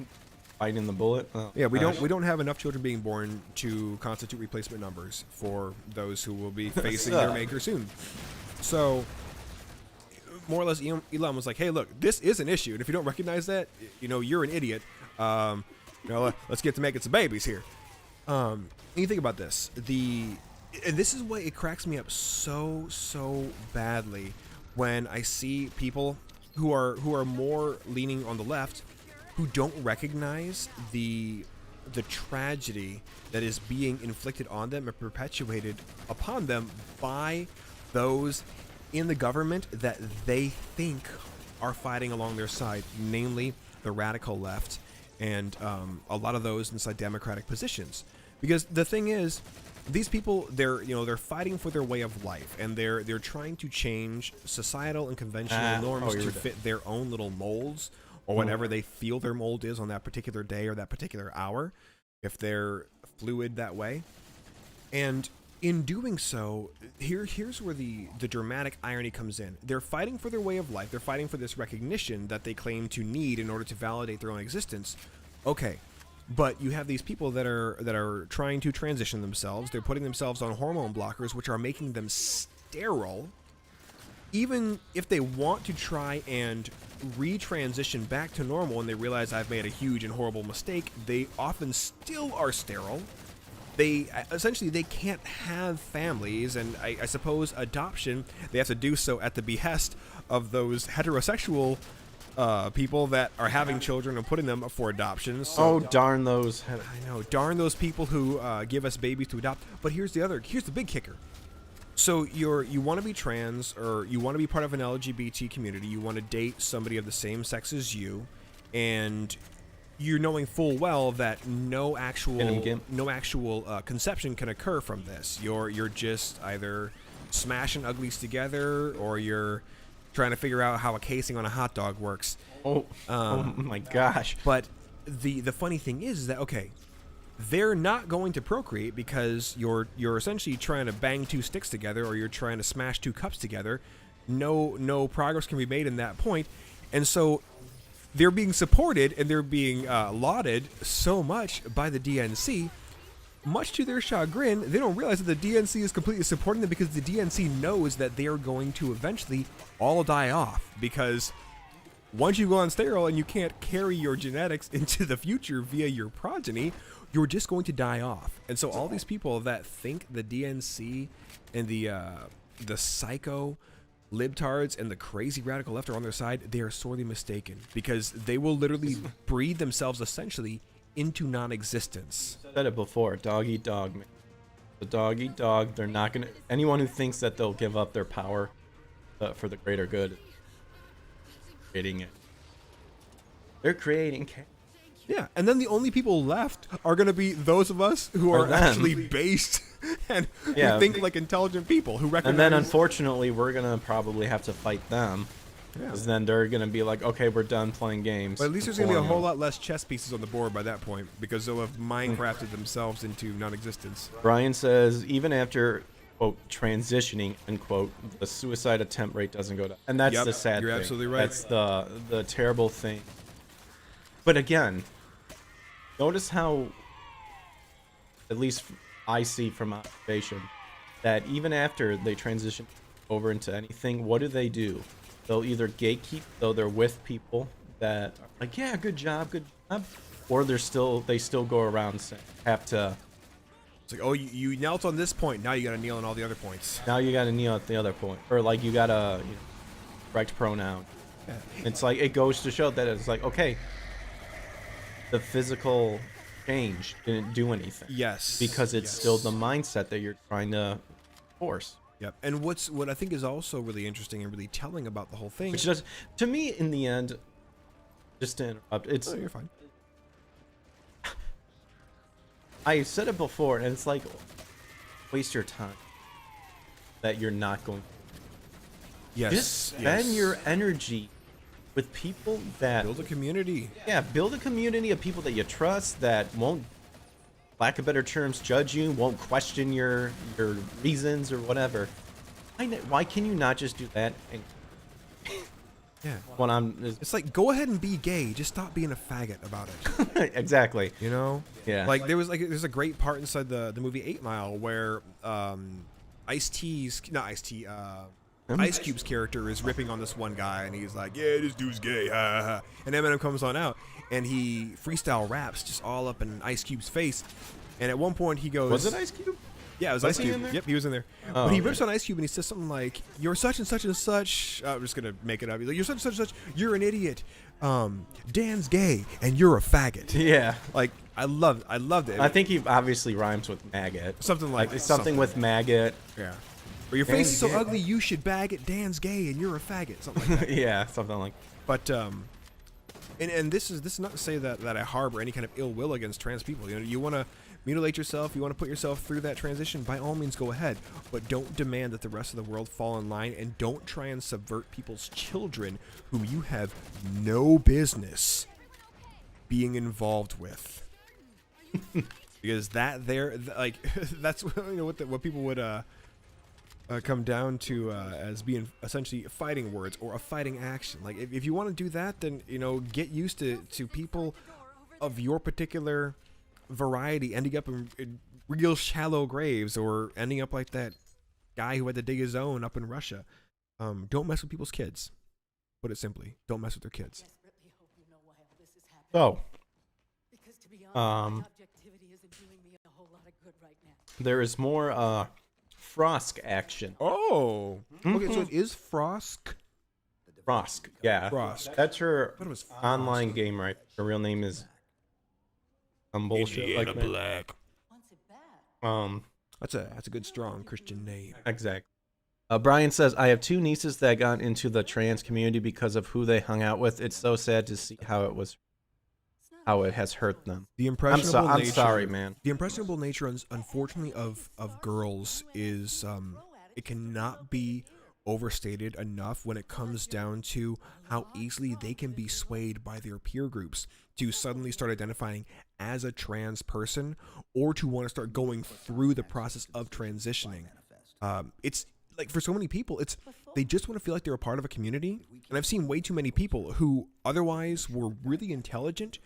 Biting the bullet. Oh, yeah, we don't have enough children being born to constitute replacement numbers for those who will be facing their maker soon. So, more or less, Elon was like, "Hey, look, this is an issue, and if you don't recognize that, you're an idiot. Let's get to making some babies here." And you think about this, and this is why it cracks me up so badly when I see people who are more leaning on the left, who don't recognize the tragedy that is being inflicted on them and perpetuated upon them by those in the government that they think are fighting along their side, namely the radical left and a lot of those inside Democratic positions. Because the thing is, these people, they're fighting for their way of life, and they're trying to change societal and conventional norms to fit their own little molds, or whatever they feel their mold is on that particular day or that particular hour, if they're fluid that way. And in doing so, here's where the dramatic irony comes in. They're fighting for their way of life. They're fighting for this recognition that they claim to need in order to validate their own existence. Okay, but you have these people that are trying to transition themselves. They're putting themselves on hormone blockers, which are making them sterile. Even if they want to try and retransition back to normal and they realize I've made a huge and horrible mistake, they often still are sterile. They essentially they can't have families, and I suppose adoption, they have to do so at the behest of those heterosexual people that are having children and putting them up for adoption. So, Oh, darn those. I know, darn those people who give us babies to adopt. But here's the big kicker. So you want to be trans, or you want to be part of an LGBT community, you want to date somebody of the same sex as you, and you're knowing full well that no actual conception can occur from this. You're just either smashing uglies together, or you're trying to figure out how a casing on a hot dog works. Oh my gosh. But the funny thing is that, okay, they're not going to procreate because you're essentially trying to bang two sticks together, or you're trying to smash two cups together. No progress can be made in that point, and so they're being supported and they're being lauded so much by the DNC. Much to their chagrin, they don't realize that the DNC is completely supporting them, because the DNC knows that they are going to eventually all die off, because once you go on sterile and you can't carry your genetics into the future via your progeny, you're just going to die off. And so all these people that think the DNC and the psycho libtards and the crazy radical left are on their side, they are sorely mistaken, because they will literally breed themselves essentially into non-existence. I said it before, dog eat dog, man. The dog eat dog. They're not gonna. Anyone who thinks that they'll give up their power for the greater good, is creating it. They're creating. Yeah, and then the only people left are going to be those of us who are actually based and who think like intelligent people who recognize. And then unfortunately, we're gonna probably have to fight them. Yeah. Because then they're going to be like, okay, we're done playing games. But at least there's going to be a whole lot less chess pieces on the board by that point, because they'll have Minecrafted themselves into non-existence. Brian says, even after, quote, transitioning, unquote, the suicide attempt rate doesn't go down. And that's the sad thing. You're absolutely right. That's the terrible thing. But again, notice how, at least I see from observation, that even after they transition over into anything, what do? They'll either gatekeep, though they're with people that are like, yeah, good job, or they still go around saying, have to. It's like, oh, you knelt on this point, now you got to kneel on all the other points. Now you got to kneel at the other point, or like you got to correct pronoun. Yeah. It's like, it goes to show that it's like, okay, the physical change didn't do anything. Yes. Because it's still the mindset that you're trying to force. Yep. And what I think is also really interesting and really telling about the whole thing, Which does, to me, in the end, just to interrupt, it's. Oh, you're fine. I said it before, and it's like, waste your time that you're not going. Yes. Just spend your energy with people that build a community. Yeah, build a community of people that you trust, that won't, lack of better terms, judge you, won't question your reasons or whatever. Why can you not just do that? And Yeah. It's like, go ahead and be gay. Just stop being a faggot about it. Exactly. You know? Yeah. Like there's a great part inside the movie 8 Mile where Ice Cube's character is ripping on this one guy, and he's like, yeah, this dude's gay, ha, ha, ha. And Eminem comes on out, and he freestyle raps just all up in Ice Cube's face. And at one point he goes, was it Ice Cube? Yeah, it was Ice Cube. Yep, he was in there. Oh, but he rips on Ice Cube and he says something like, "You're such and such and such." I'm just gonna make it up. He's like, "You're such and such and such. You're an idiot. Dan's gay and you're a faggot." Yeah. Like I loved it. I think he obviously rhymes with maggot. Something like something with maggot. Yeah. Or your face is so ugly you should bag it. Dan's gay and you're a faggot. Something like that. Yeah, something like. But and this is not to say that I harbor any kind of ill will against trans people. You know, you want to mutilate yourself, you want to put yourself through that transition, by all means go ahead, but don't demand that the rest of the world fall in line, and don't try and subvert people's children whom you have no business being involved with. Because that's what people would come down to as being essentially fighting words or a fighting action. Like if you want to do that, then get used to people of your particular variety ending up in real shallow graves, or ending up like that guy who had to dig his own up in Russia. Don't mess with people's kids. Put it simply, don't mess with their kids. Desperately hope you know why all this is happening. So, Because to be honest, um, my objectivity isn't doing me a whole lot of good right now. there is more Frosk action. Oh, okay, so it is Frosk. Frosk, yeah. Frosk. That's her thought it was Frost. online game, right? Her real name is some bullshit like that. Black. Wants it bad. That's a good strong Christian name. Exactly. Brian says, I have two nieces that got into the trans community because of who they hung out with. It's so sad to see how it has hurt them. The I'm impressionable nature. sorry, man. The impressionable nature, unfortunately, of girls is it cannot be overstated enough when it comes down to how easily they can be swayed by their peer groups to suddenly start identifying as a trans person or to want to start going through the process of transitioning. It's like for so many people, they just want to feel like they're a part of a community. And I've seen way too many people who otherwise were really intelligent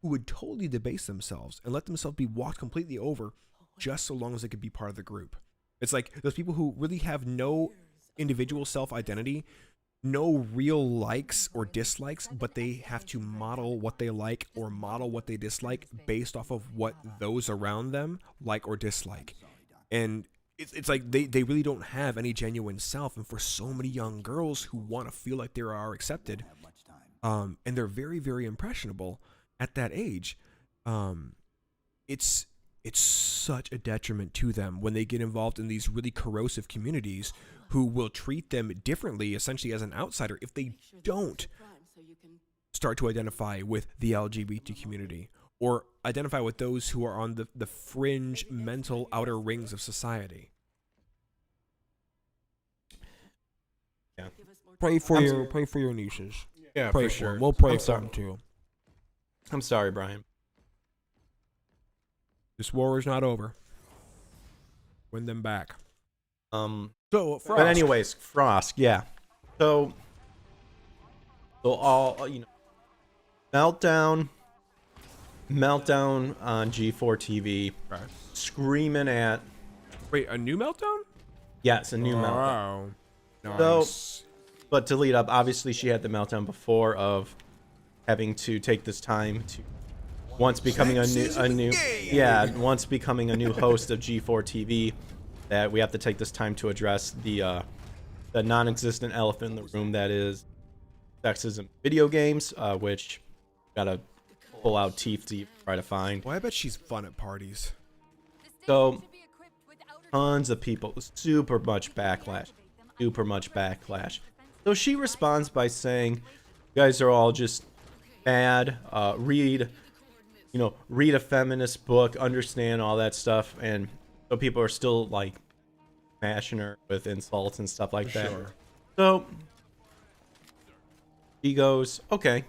who would totally debase themselves and let themselves be walked completely over just so long as they could be part of the group. It's like those people who really have no individual self-identity, no real likes or dislikes, but they have to model what they like or model what they dislike based off of what those around them like or dislike. And it's like they really don't have any genuine self. And for so many young girls who want to feel like they are accepted, and they're very, very impressionable at that age, it's such a detriment to them when they get involved in these really corrosive communities who will treat them differently, essentially as an outsider, if they don't start to identify with the LGBT community or identify with those who are on the fringe mental outer rings of society. Yeah. Pray for your nieces. Yeah, Pray for for sure. them. We'll pray I'm for sorry. them too. I'm sorry, Brian. This war is not over. Win them back. So, So, but anyways, Frost, yeah. So all meltdown on G4 TV, Right. screaming at Wait, a new meltdown? yes, a new meltdown. Wow. So- Nice. But to lead up, obviously she had the meltdown before of having to take this time to once becoming once becoming a new host of G4 TV, that we have to take this time to address the non-existent elephant in the room that is sexism in video games, which gotta pull out teeth to try to find. Well, I bet she's fun at parties. So tons of people, super much backlash. So she responds by saying, "You guys are all just bad. Read a feminist book, understand all that stuff." And so people are still like smashing her with insults and stuff like that. Sure. So he goes, "Okay."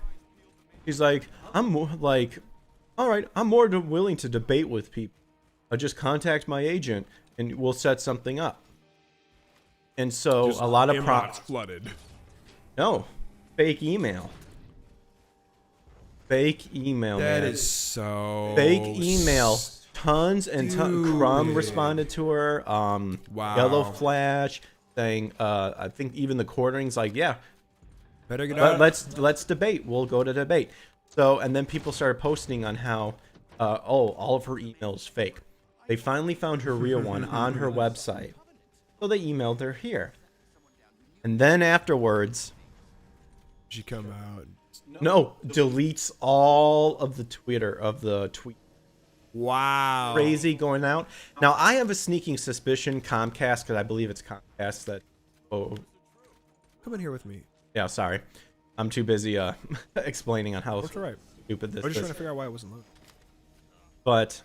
He's like, "I'm more like, all right, I'm more than willing to debate with people. I'll just contact my agent and we'll set something up." And so Just a lot of inbox flooded. no, fake email. Fake email, That man. is so Fake email. Tons and tons. Dude. Crumb responded to her. Wow. Yellow Flash saying, I think even the quartering's like, yeah, Better get out. let's debate. We'll go to debate. So, and then people started posting on how, all of her emails fake. They finally found her real one on her website. So they emailed her here. And then afterwards, She come out. no, deletes all of the tweet. Wow. Crazy going out. Now, I have a sneaking suspicion Comcast, because I believe it's Comcast that... Oh, Come in here with me. yeah, sorry. I'm too busy explaining on how That's all right. stupid this I was just is. trying to figure out why it wasn't loaded. But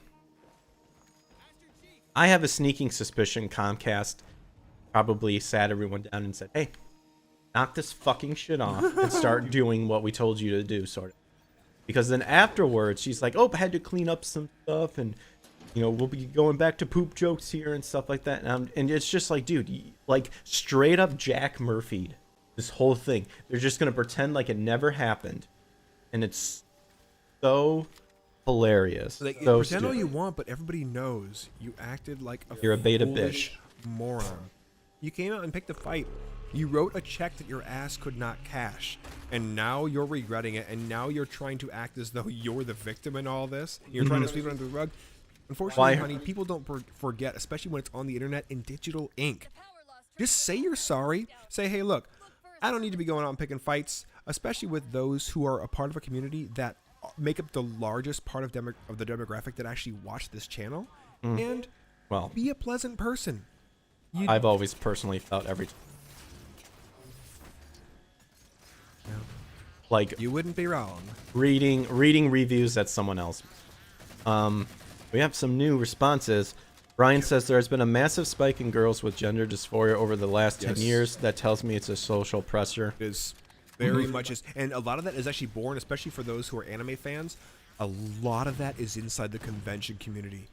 I have a sneaking suspicion Comcast probably sat everyone down and said, "Hey, knock this fucking shit off and start doing what we told you to do," sort of. Because then afterwards, she's like, "Oh, I had to clean up some stuff, and we'll be going back to poop jokes here and stuff like that." And it's just like, dude, like straight up Jack Murphy, this whole thing. They're just gonna pretend like it never happened, and it's so hilarious. Like, so pretend all stupid. you want, but everybody knows you acted like You're a beta foolish bitch. moron. You came out and picked a fight You wrote a check that your ass could not cash, and now you're regretting it, and now you're trying to act as though you're the victim in all this. You're trying to sweep it under the rug. Unfortunately, honey, people don't forget, especially when it's on the internet in digital ink. Just say you're sorry. Say, hey, look, I don't need to be going out and picking fights, especially with those who are a part of a community that make up the largest part of the demographic that actually watch this channel. And Well, be a pleasant person. I've always personally felt every time. Like You wouldn't be wrong. reading reviews that someone else. We have some new responses. Brian says there has been a massive spike in girls with gender dysphoria over the last 10 Yes. years. That tells me it's a social pressure. It is very much is, and a lot of that is actually born, especially for those who are anime fans. A lot of that is inside the convention community.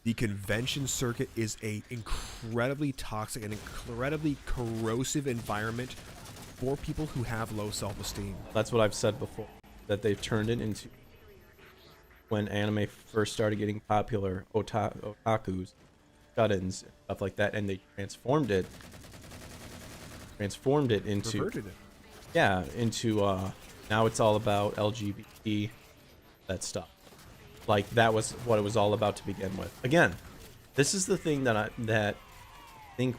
The convention circuit is a incredibly toxic and incredibly corrosive environment for people who have low self-esteem. That's what I've said before. That they've turned it into, when anime first started getting popular, otakus, shut-ins, stuff like that, and they transformed it into, Perverted it. yeah, into now it's all about LGBT, that stuff. Like that was what it was all about to begin with. Again, this is the thing that I think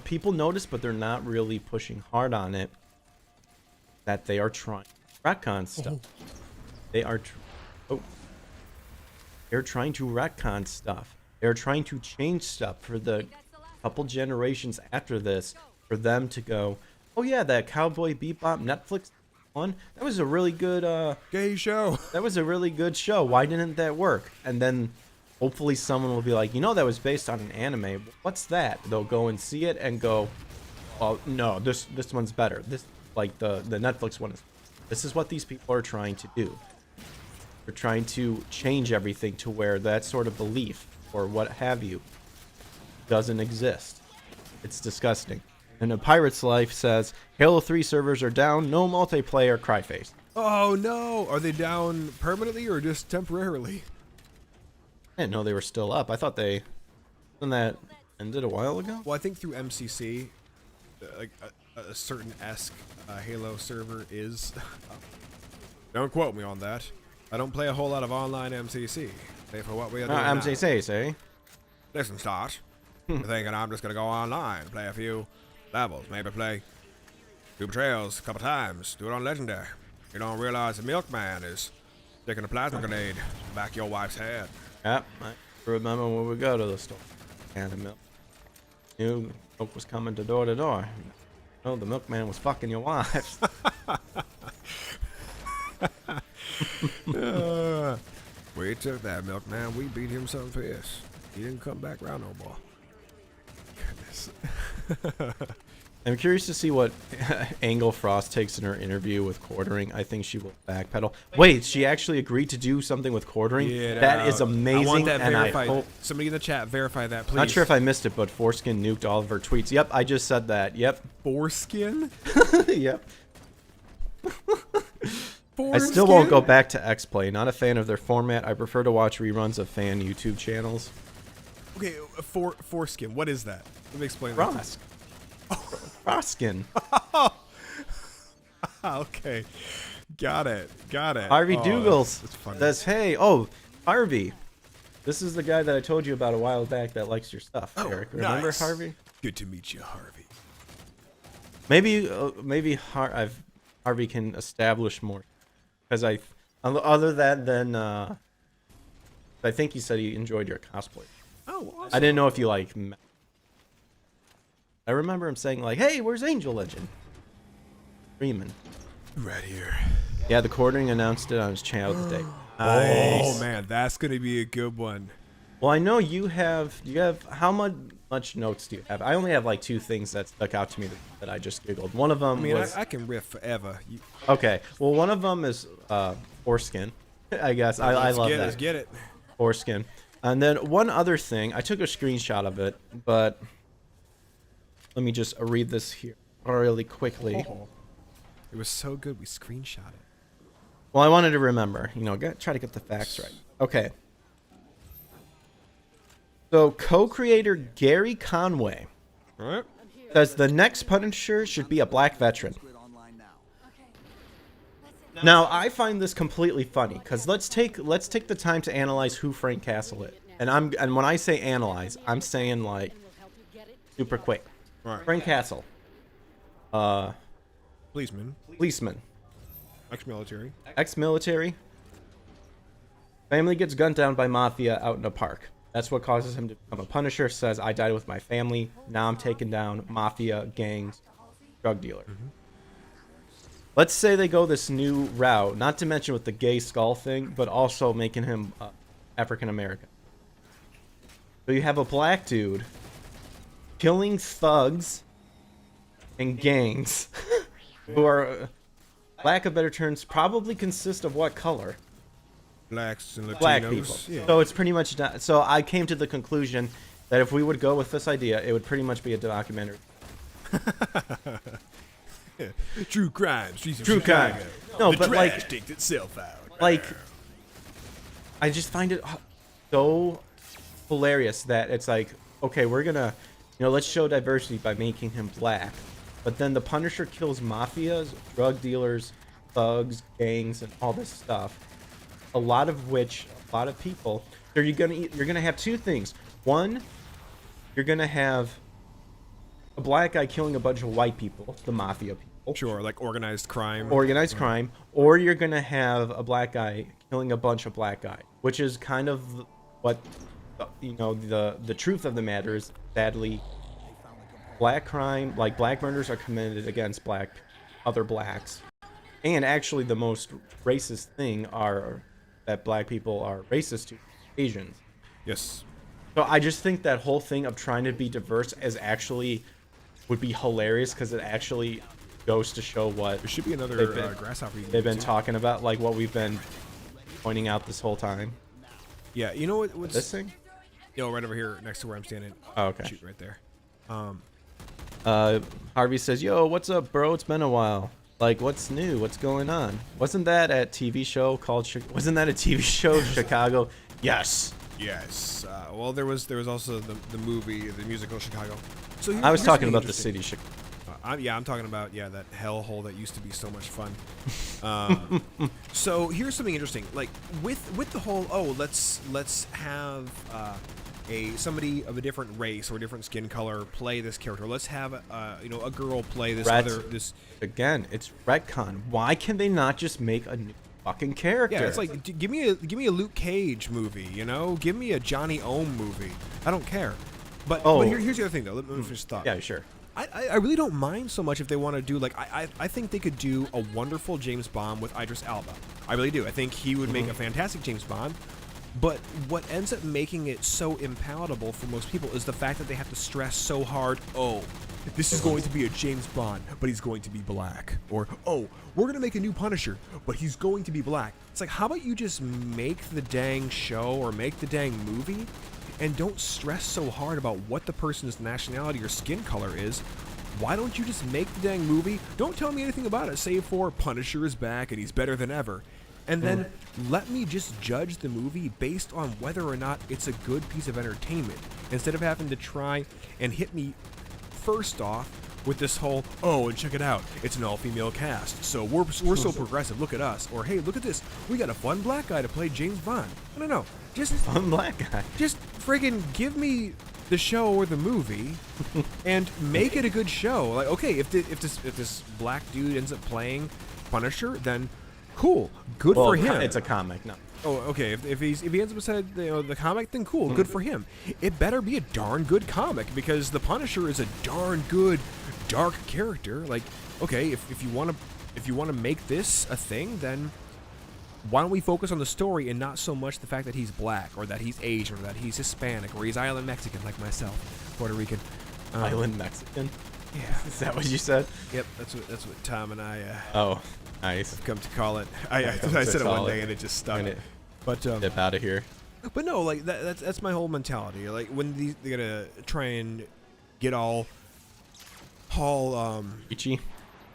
people notice, but they're not really pushing hard on it. That they are trying to retcon stuff. They are, they're trying to retcon stuff. They're trying to change stuff for the couple generations after this, for them to go, oh yeah, that Cowboy Bebop Netflix one, that was a really good Gay show. that was a really good show. Why didn't that work? And then hopefully someone will be like, you know, that was based on an anime. What's that? They'll go and see it and go, oh no, this one's better. This, like the Netflix one is. This is what these people are trying to do. They're trying to change everything to where that sort of belief or what have you doesn't exist. It's disgusting. And A Pirate's Life says, Halo 3 servers are down, no multiplayer, cryface. Oh no! Are they down permanently or just temporarily? I didn't know they were still up. I thought wasn't that ended a while ago? Well, I think through MCC, like a certain Halo server is. Don't quote me on that. I don't play a whole lot of online MCC. Pay for what we are doing now. MCC, say. Listen, Start. You're thinking I'm just gonna go online, play a few levels, maybe play two betrayals a couple times, do it on Legendary. You don't realize the milkman is sticking a plasma grenade back your wife's head. Yep, I remember when we go to the store. Can of milk. Knew milk was coming to door. No, the milkman was fucking your wife. We took that milkman, we beat him some piss. He didn't come back around no more. Goodness. I'm curious to see what angle Frost takes in her interview with Quartering. I think she will backpedal. Wait, she actually agreed to do something with Quartering? That is amazing. I want that and verified. I hope, Somebody in the chat, verify that, please. not sure if I missed it, but Foreskin nuked all of her tweets. Yep, I just said that. Yep. Foreskin? Yep. Foreskin? I still won't go back to X-Play. Not a fan of their format. I prefer to watch reruns of fan YouTube channels. Okay, foreskin. What is that? Let me explain Frost. Frostkin. that. Okay. Got it. Harvey Dougals That's funny. says, hey, oh, Harvey. This is the guy that I told you about a while back that likes your stuff, Eric. Remember nice. Harvey? Good to meet you, Harvey. Maybe Harvey can establish more. Because other than I think he said he enjoyed your cosplay. Oh, awesome. I didn't know if you like. I remember him saying like, "Hey, where's Angel Legend?" Screaming. Right here. Yeah, the Quartering announced it on his channel today. Oh man, that's gonna be a good one. Well, I know you have. How much notes do you have? I only have like two things that stuck out to me that I just giggled. One of them I mean, was I can riff forever. okay. Well, one of them is foreskin. I guess I love that. Let's get it. Foreskin. And then one other thing, I took a screenshot of it, but let me just read this here really quickly. Oh. It was so good we screenshot it. Well, I wanted to remember, try to get the facts right. Okay. So co-creator Gary Conway All right. says the next Punisher should be a black veteran. Okay. Listen. Now, I find this completely funny because let's take the time to analyze who Frank Castle is. And when I say analyze, I'm saying like super quick. Right. Frank Castle, Policeman. ex-military, Ex-military. family gets gunned down by mafia out in a park. That's what causes him to become a Punisher. Says, I died with my family. Now I'm taking down mafia, gangs, drug dealer. Let's say they go this new route, not to mention with the gay skull thing, but also making him African American. So you have a black dude killing thugs and gangs who are, lack of better terms, probably consist of what color? Blacks and Latinos. Black people. Yeah. So it's pretty much not, so I came to the conclusion that if we would go with this idea, it would pretty much be a documentary. True crime. Streets of True Chicago. crime. No, The but trash like- takes itself out. Like, I just find it so hilarious that it's like, okay, we're gonna, let's show diversity by making him black, but then the Punisher kills mafias, drug dealers, thugs, gangs, and all this stuff. A lot of people. So you're gonna have two things. One, you're gonna have a black guy killing a bunch of white people, the mafia people. Sure, like organized crime. Organized crime, or you're gonna have a black guy killing a bunch of black guys, which is kind of what the truth of the matter is. Sadly, black crime, like black murders, are committed against other blacks, and actually the most racist thing are that black people are racist to Asians. Yes. So I just think that whole thing of trying to be diverse would be hilarious because it actually goes to show what There should be another they've been- grasshopper. you can they've get been to. talking about, like what we've been pointing out this whole time. Yeah, you know what's This thing? right over here next to where I'm standing. Oh, okay. Shoot right there. Harvey says, "Yo, what's up, bro? It's been a while. Like, what's new? What's going on? Wasn't that a TV show called? Wasn't that a TV show, Chicago? Yes. Yes. Well, there was also the movie, the musical Chicago. So I was here's talking something about the interesting. city, Chicago. I'm talking about that hellhole that used to be so much fun. So here's something interesting. Like with the whole let's have somebody of a different race or different skin color play this character. Let's have a girl play this this. Again, it's retcon. Why can they not just make a new fucking character? Yeah, it's like give me a Luke Cage movie. Give me a Johnny Ohm movie. I don't care. But here's the other thing though. Let me finish the thought. Yeah, sure. I really don't mind so much if they want to do I think they could do a wonderful James Bond with Idris Elba. I really do. I think he would make a fantastic James Bond. But what ends up making it so impalatable for most people is the fact that they have to stress so hard, this is going to be a James Bond, but he's going to be black. Or, we're going to make a new Punisher, but he's going to be black. It's like, how about you just make the dang show or make the dang movie and don't stress so hard about what the person's nationality or skin color is? Why don't you just make the dang movie? Don't tell me anything about it, save for Punisher is back and he's better than ever. And then let me just judge the movie based on whether or not it's a good piece of entertainment, instead of having to try and hit me first off with this whole, and check it out, it's an all-female cast, so we're so progressive, look at us. Or, hey, look at this, we got a fun black guy to play James Bond. No, just Fun black guy. just friggin' give me the show or the movie and make it a good show. Like, okay, if this black dude ends up playing Punisher, then cool, good for him. It's a comic, no. Oh, okay. If he ends up inside the comic, then cool, good for him. It better be a darn good comic, because the Punisher is a darn good dark character. Like, okay, if you want to make this a thing, then why don't we focus on the story and not so much the fact that he's black or that he's Asian or that he's Hispanic or he's Island Mexican like myself, Puerto Rican. Island Mexican. Yeah. Is that what you said? Yep. That's what Tom and I. Oh, nice. Come to call it. I to said it call one it. day and it just stuck. And it- But Dip out of here. But no, like that's my whole mentality. Like when they gotta try and get all Ichi.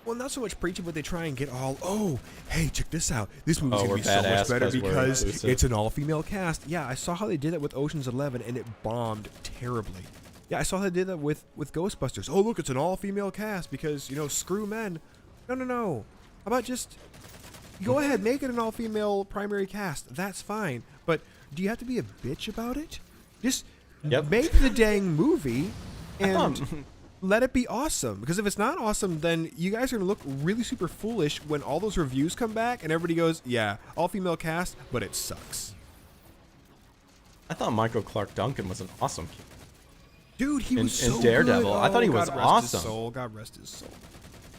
well, not so much preachy, but they try and get all, hey, check this out. This movie's gonna we're be so much badass better 'cause we're because inclusive. it's an all-female cast. Yeah, I saw how they did that with Ocean's 11, and it bombed terribly. Yeah, I saw they did that with Ghostbusters. Oh, look, it's an all-female cast because, screw men. No. How about just go ahead, make it an all-female primary cast. That's fine. But do you have to be a bitch about it? Just make the dang movie and let it be awesome. Because if it's not awesome, then you guys are going to look really super foolish when all those reviews come back and everybody goes, yeah, all-female cast, but it sucks. I thought Michael Clark Duncan was an awesome kid. Dude, he was so in Daredevil. good. I thought he was God rest awesome. His soul. God rest his soul.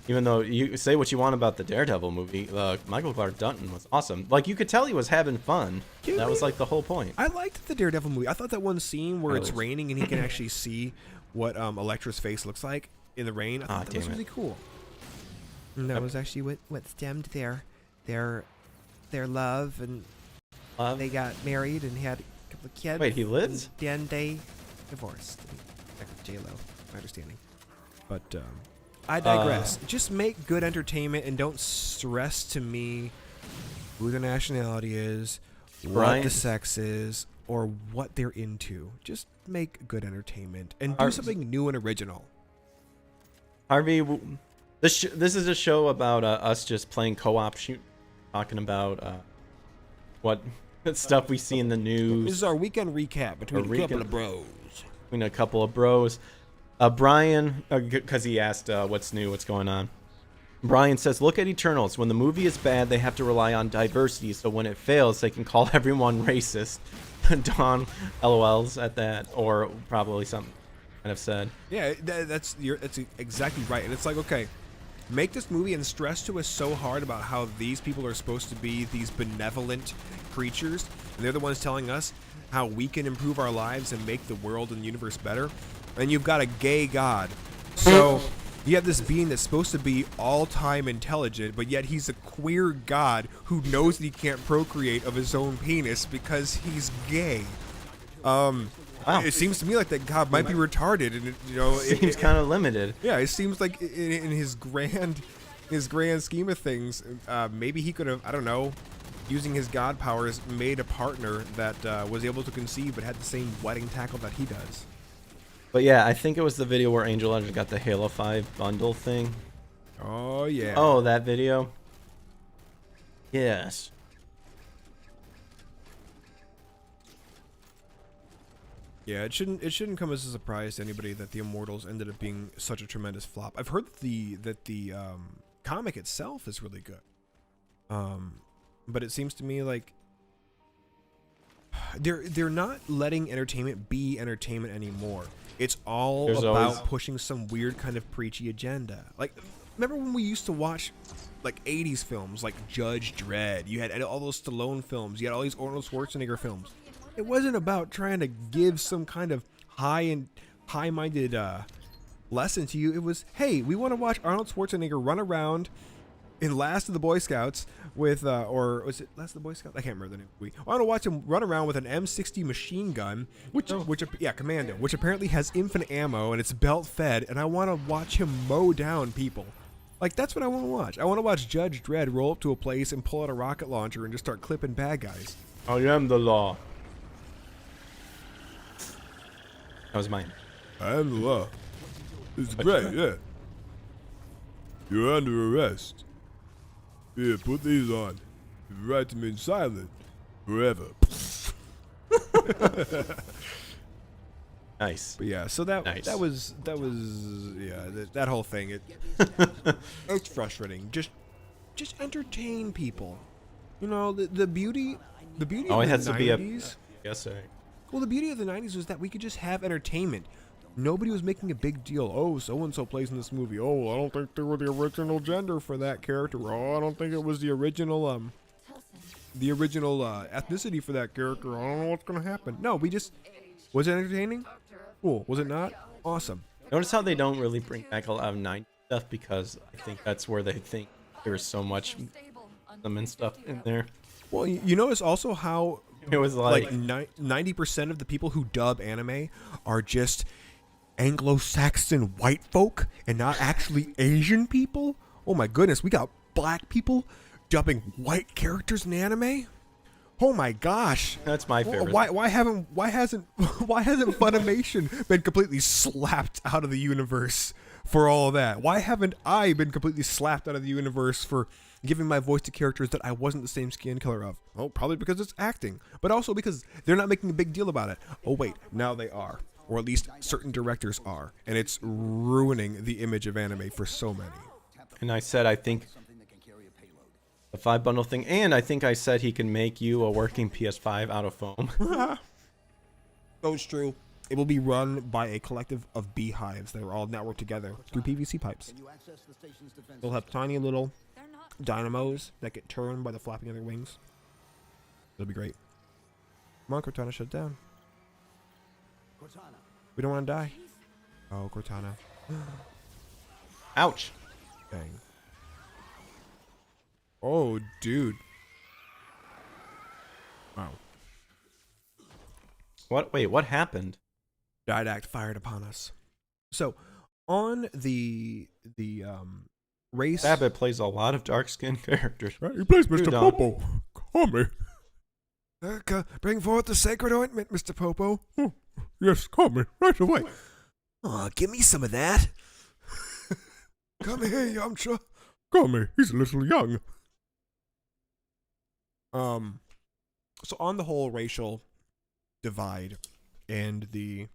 Even though you say what you want about the Daredevil movie, Michael Clark Duncan was awesome. Like, you could tell he was having fun. That was like the whole point. I liked the Daredevil movie. I thought that one scene where it's raining and he can actually see what Elektra's face looks like in the rain. I thought that was really cool. And that was actually what stemmed their love, and they got married and had a couple of kids. Wait, he lives? Then they divorced. J-Lo, my understanding. But I digress. Just make good entertainment and don't stress to me who their nationality is, what the sex is, or what they're into. Just make good entertainment and do something new and original. Harvey, this is a show about us just playing co-op shoot, talking about what stuff we see in the news. This is our weekend recap between a couple of bros. Brian, because he asked what's new, what's going on. Brian says, look at Eternals. When the movie is bad, they have to rely on diversity, so when it fails, they can call everyone racist. Don LOLs at that, or probably something kind of said. Yeah, that's exactly right. And it's like, okay, make this movie and stress to us so hard about how these people are supposed to be these benevolent creatures, and they're the ones telling us how we can improve our lives and make the world and the universe better. And you've got a gay god. So you have this being that's supposed to be all-time intelligent, but yet he's a queer god who knows that he can't procreate of his own penis because he's gay. Wow. It seems to me like that god might be retarded, and it seems kind of limited. Yeah, it seems like in his grand scheme of things, maybe he could have, I don't know, using his god powers, made a partner that was able to conceive but had the same wedding tackle that he does. But yeah, I think it was the video where Angel Legend got the Halo 5 bundle thing. Oh yeah. Oh, that video? Yes. Yeah, it shouldn't come as a surprise to anybody that the Immortals ended up being such a tremendous flop. I've heard that the comic itself is really good. But it seems to me like they're not letting entertainment be entertainment anymore. It's all about pushing some weird kind of preachy agenda. Like, remember when we used to watch like 80s films like Judge Dredd? You had all those Stallone films. You had all these Arnold Schwarzenegger films. It wasn't about trying to give some kind of high-minded lesson to you. It was, hey, we want to watch Arnold Schwarzenegger run around in Last of the Boy Scouts with, or was it Last of the Boy Scouts? I can't remember the name. I want to watch him run around with an M60 machine gun, Commando, which apparently has infinite ammo and it's belt fed, and I want to watch him mow down people. Like, that's what I want to watch. I want to watch Judge Dredd roll up to a place and pull out a rocket launcher and just start clipping bad guys. I am the law. That was mine. I am the law. It's great, yeah. You're under arrest. Here, put these on. You write them in silent forever. Nice. But yeah, so that was that whole thing. It's frustrating. Just entertain people. The beauty of the 90s. Yes, sir. Well, the beauty of the 90s was that we could just have entertainment. Nobody was making a big deal. Oh, so-and-so plays in this movie. Oh, I don't think they were the original gender for that character. Oh, I don't think it was the original ethnicity for that character. I don't know what's going to happen. No, was it entertaining? Cool. Was it not? Awesome. Notice how they don't really bring back a lot of 90s stuff, because I think that's where they think there's so much and stuff in there. Well, you notice also how it was like 90% of the people who dub anime are just Anglo-Saxon white folk and not actually Asian people. Oh my goodness, we got black people dubbing white characters in anime. Oh my gosh. That's my favorite. Why hasn't Funimation been completely slapped out of the universe for all of that? Why haven't I been completely slapped out of the universe for giving my voice to characters that I wasn't the same skin color of? Oh, probably because it's acting, but also because they're not making a big deal about it. Oh wait, now they are, or at least certain directors are, and it's ruining the image of anime for so many. And I said, I think the 5 bundle thing, and I think I said he can make you a working PS5 out of foam. So it's true. It will be run by a collective of beehives that are all networked together through PVC pipes. They'll have tiny little dynamos that get turned by the flapping of their wings. It'll be great. Come on, Cortana, shut it down. We don't want to die. Oh, Cortana. Ouch. Dang. Oh, dude. Wow. What? Wait, what happened? Didact fired upon us. So, on the race... Babbitt plays a lot of dark-skinned characters. Right, he plays Mr. Dude, Popo. Call me. Bring forth the sacred ointment, Mr. Popo. Oh, yes, call me right away. Oh, give me some of that. Come here, Yamcha. Call me. He's a little young. So on the whole racial divide and the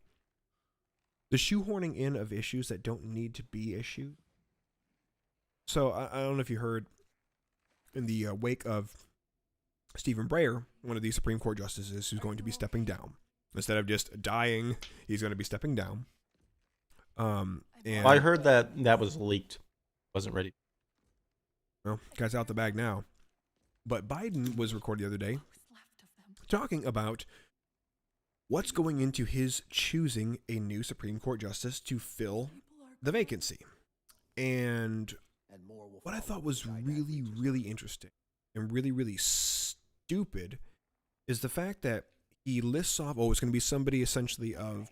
shoehorning in of issues that don't need to be issued. So I don't know if you heard in the wake of Stephen Breyer, one of the Supreme Court justices who's going to be stepping down. Instead of just dying, he's going to be stepping down. And Well, I heard that was leaked. Wasn't ready. Well, guy's out the bag now. But Biden was recorded the other day talking about what's going into his choosing a new Supreme Court justice to fill the vacancy. And what I thought was really, really interesting and really, really stupid is the fact that he lists off, it's going to be somebody essentially of,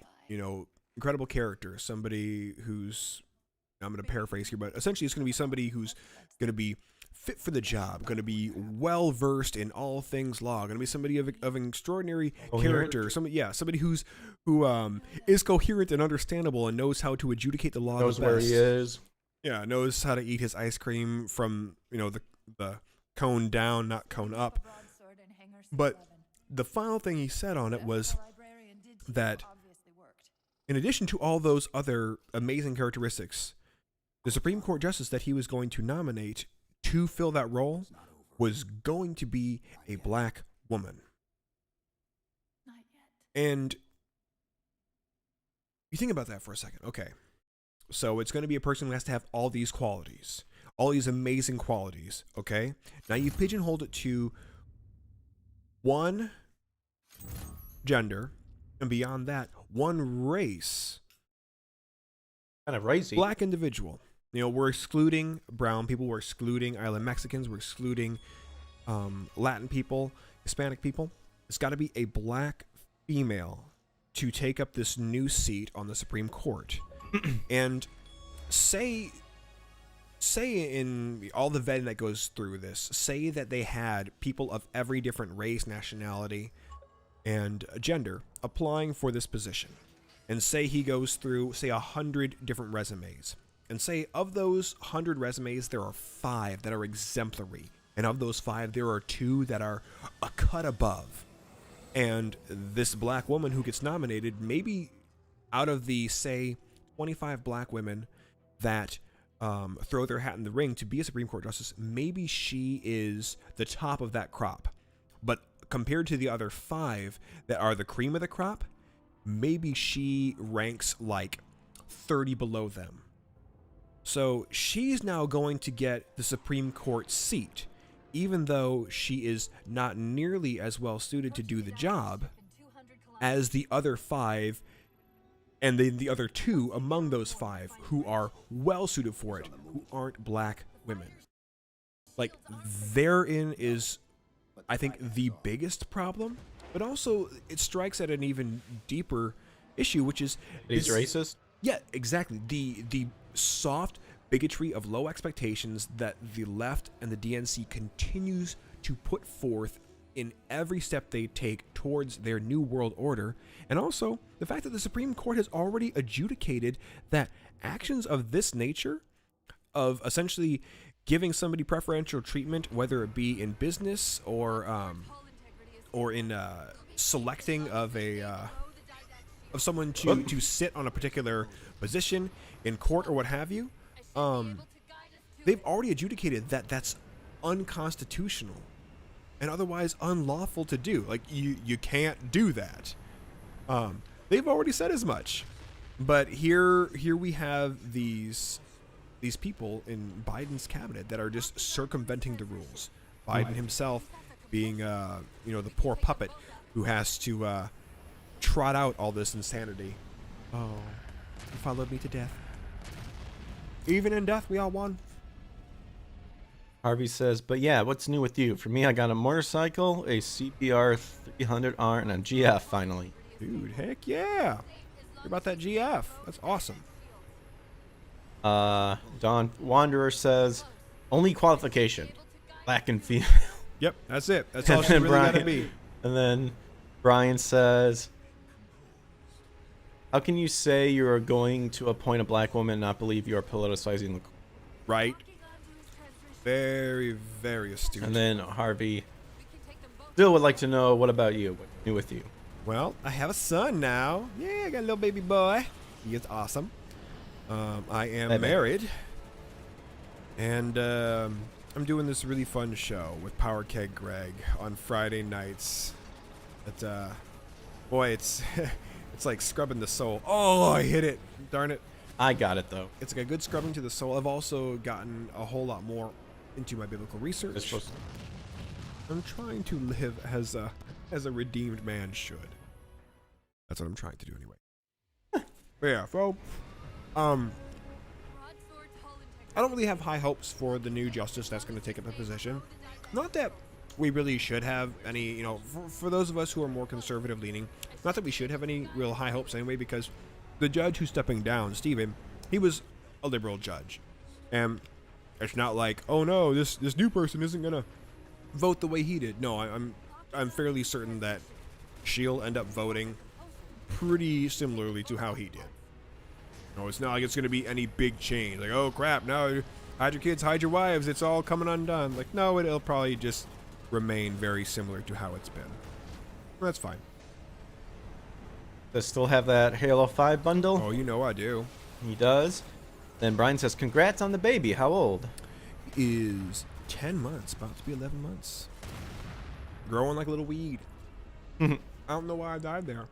incredible character, somebody who's, I'm going to paraphrase here, but essentially it's going to be somebody who's going to be fit for the job, going to be well versed in all things law, going to be somebody of an extraordinary character, somebody who is coherent and understandable and knows how to adjudicate the law. Knows the best. where he is. Yeah, knows how to eat his ice cream from the cone down, not cone up. But the final thing he said on it was that in addition to all those other amazing characteristics, the Supreme Court justice that he was going to nominate to fill that role was going to be a black woman. And you think about that for a second. Okay. So it's going to be a person who has to have all these qualities, all these amazing qualities. Okay. Now you pigeonholed it to one gender, and beyond that, one race. Kind of racy. Black individual. We're excluding brown people, we're excluding island Mexicans, we're excluding Latin people, Hispanic people. It's got to be a black female to take up this new seat on the Supreme Court. And say in all the vetting that goes through this, say that they had people of every different race, nationality, and gender applying for this position. And say he goes through, 100 different resumes. And say of those 100 resumes, there are 5 that are exemplary. And of those 5, there are 2 that are a cut above. And this black woman who gets nominated, maybe out of the, 25 black women that throw their hat in the ring to be a Supreme Court justice, maybe she is the top of that crop. But compared to the other 5 that are the cream of the crop, maybe she ranks like 30 below them. So she's now going to get the Supreme Court seat, even though she is not nearly as well suited to do the job as the other 5, and then the other 2 among those 5 who are well suited for it, who aren't black women. Like, therein is, I think, the biggest problem, but also it strikes at an even deeper issue, which is... He's racist? Yeah, exactly. The soft bigotry of low expectations that the left and the DNC continues to put forth in every step they take towards their new world order, and also the fact that the Supreme Court has already adjudicated that actions of this nature, of essentially giving somebody preferential treatment, whether it be in business or in selecting of someone to sit on a particular position in court or what have you, they've already adjudicated that that's unconstitutional and otherwise unlawful to do. Like, you can't do that. They've already said as much. But here we have these people in Biden's cabinet that are just circumventing the rules. Biden himself being the poor puppet who has to trot out all this insanity. Oh, you followed me to death. Even in death, we all won. Harvey says, but yeah, what's new with you? For me, I got a motorcycle, a CBR 300R, and a GF finally. Dude, heck yeah. Hear about that GF. That's awesome. Don Wanderer says, only qualification, black and female. Yep, that's it. That's all she really gotta be. And then Brian says, how can you say you are going to appoint a black woman and not believe you are politicizing the court? Right. Very, very astute. And then Harvey still would like to know, what about you? What's new with you? Well, I have a son now. Yeah, I got a little baby boy. He is awesome. I am married. And I'm doing this really fun show with Power Keg Greg on Friday nights. Boy, it's it's like scrubbing the soul. Oh, I hit it. Darn it. I got it, though. It's like a good scrubbing to the soul. I've also gotten a whole lot more into my biblical research. I'm trying to live as a redeemed man should. That's what I'm trying to do anyway. Yeah, so I don't really have high hopes for the new justice that's going to take up the position. Not that we really should have any, for those of us who are more conservative leaning, not that we should have any real high hopes anyway, because the judge who's stepping down, Stephen, he was a liberal judge. And it's not like, oh no, this new person isn't going to vote the way he did. No, I'm fairly certain that she'll end up voting pretty similarly to how he did. No, it's not like it's going to be any big change. Like, oh crap, now hide your kids, hide your wives, it's all coming undone. Like, no, it'll probably just remain very similar to how it's been. That's fine. Does still have that Halo 5 bundle? Oh, you know I do. He does. Then Brian says, congrats on the baby. How old? Is 10 months, about to be 11 months. Growing like a little weed. I don't know why I died there.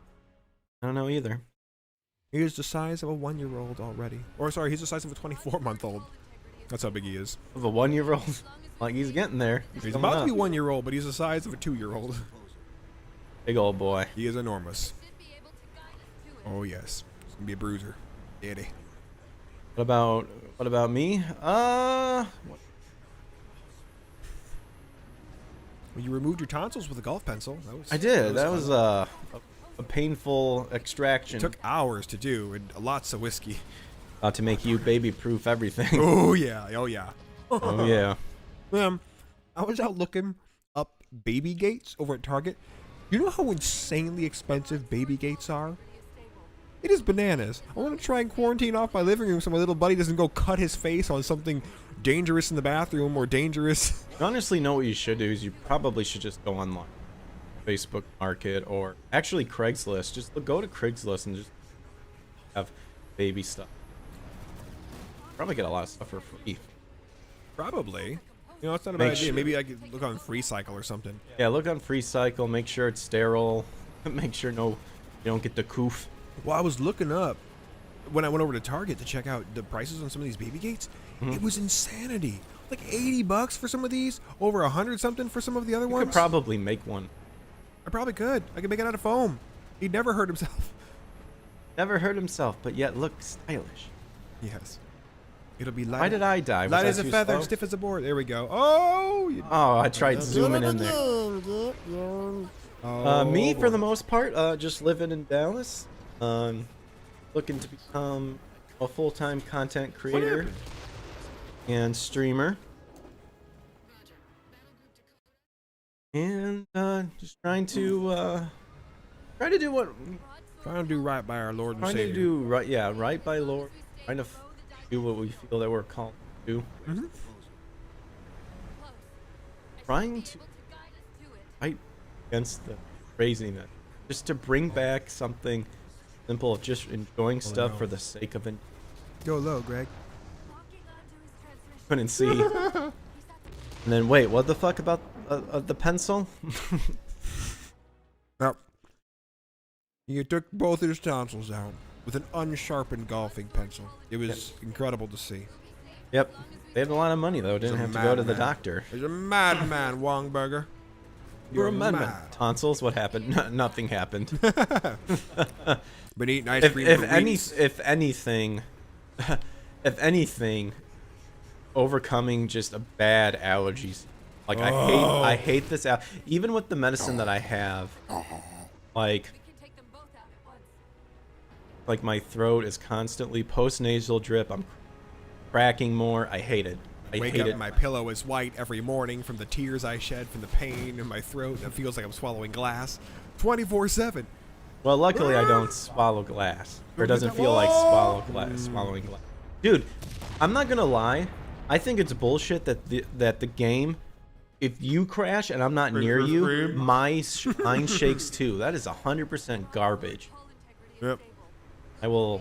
I don't know either. He is the size of a 1-year-old already. Or sorry, he's the size of a 24-month-old. That's how big he is. Of a 1-year-old? Like, he's getting there. He's about to be 1-year-old, but he's the size of a 2-year-old. Big old boy. He is enormous. Oh yes, he's gonna be a bruiser. Daddy. What about me? Well, you removed your tonsils with a golf pencil. I did. That was a painful extraction. It took hours to do and lots of whiskey. To make you baby-proof everything. Oh yeah. Oh yeah. Oh yeah. I was out looking up baby gates over at Target. You know how insanely expensive baby gates are? It is bananas. I want to try and quarantine off my living room so my little buddy doesn't go cut his face on something dangerous in the bathroom or dangerous. You honestly know what you should do is you probably should just go online. Facebook Market or actually Craigslist. Just go to Craigslist and just have baby stuff. Probably get a lot of stuff for free. Probably. It's not a bad idea. Maybe I could look on FreeCycle or something. Yeah, look on FreeCycle. Make sure it's sterile. Make sure you don't get the coof. Well, I was looking up when I went over to Target to check out the prices on some of these baby gates. It was insanity. Like $80 for some of these, over 100 something for some of the other ones. You could probably make one. I probably could. I could make it out of foam. He'd never hurt himself. Never hurt himself, but yet look stylish. Yes. It'll be light. Why did I die? Light as a feather, slow? stiff as a board. There we go. Oh! I tried zooming in there. Me, for the most part, just living in Dallas. Looking to become a full-time content creator and streamer. And just trying to do what Trying to do right by our Lord and trying Savior. to do right, yeah, right by Lord. Trying to do what we feel that we're called to do. Mhm. Trying to fight against the craziness, just to bring back something simple of just enjoying stuff no. for the sake of it. Go low, Greg. Couldn't see. And then wait, what the fuck about the pencil? Yep. You took both of his tonsils out with an unsharpened golfing pencil. It was incredible to see. Yep. They had a lot of money though. Didn't He's a have to go to the madman. doctor. He's a madman, Wongberger. You're a madman. mad. Tonsils? What happened? Nothing happened. Been eating ice cream for weeks. if anything, if anything, overcoming just a bad allergies. Like I hate this even with the medicine that I have. Like my throat is constantly post-nasal drip. I'm cracking more. I hate it. I Wake hate up it. and my pillow is white every morning from the tears I shed from the pain in my throat. It feels like I'm swallowing glass 24/7. Well, luckily I don't swallow glass. Or it doesn't feel like swallowing glass. Dude, I'm not gonna lie. I think it's bullshit that the game, if you crash and I'm not near you, mine shakes too. That is 100% garbage. Yep. I will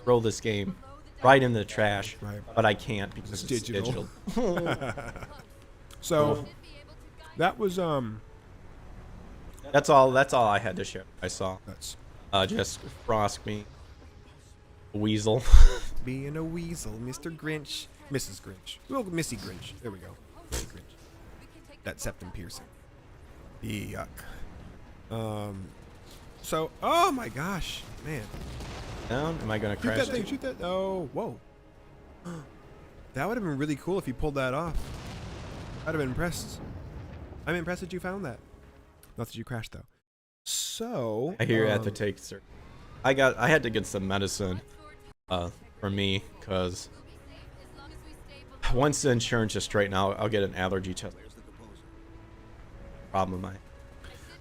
throw this game right in the trash, Right. but I can't because It's it's digital. digital. So that was That's all I had to share. I saw that's just Frost being a weasel. being a weasel, Mr. Grinch, Mrs. Grinch. Well, Missy Grinch. There we go. Missy Grinch. That septum piercing. Yuck. So, oh my gosh, man. Down? Am I gonna Shoot crash? that thing, shoot that. Oh, whoa. That would have been really cool if you pulled that off. I'd have been impressed. I'm impressed that you found that. Not that you crashed, though. So, I hear you have to take certain. I had to get some medicine for me because once the insurance is straightened out, I'll get an allergy test. Problem I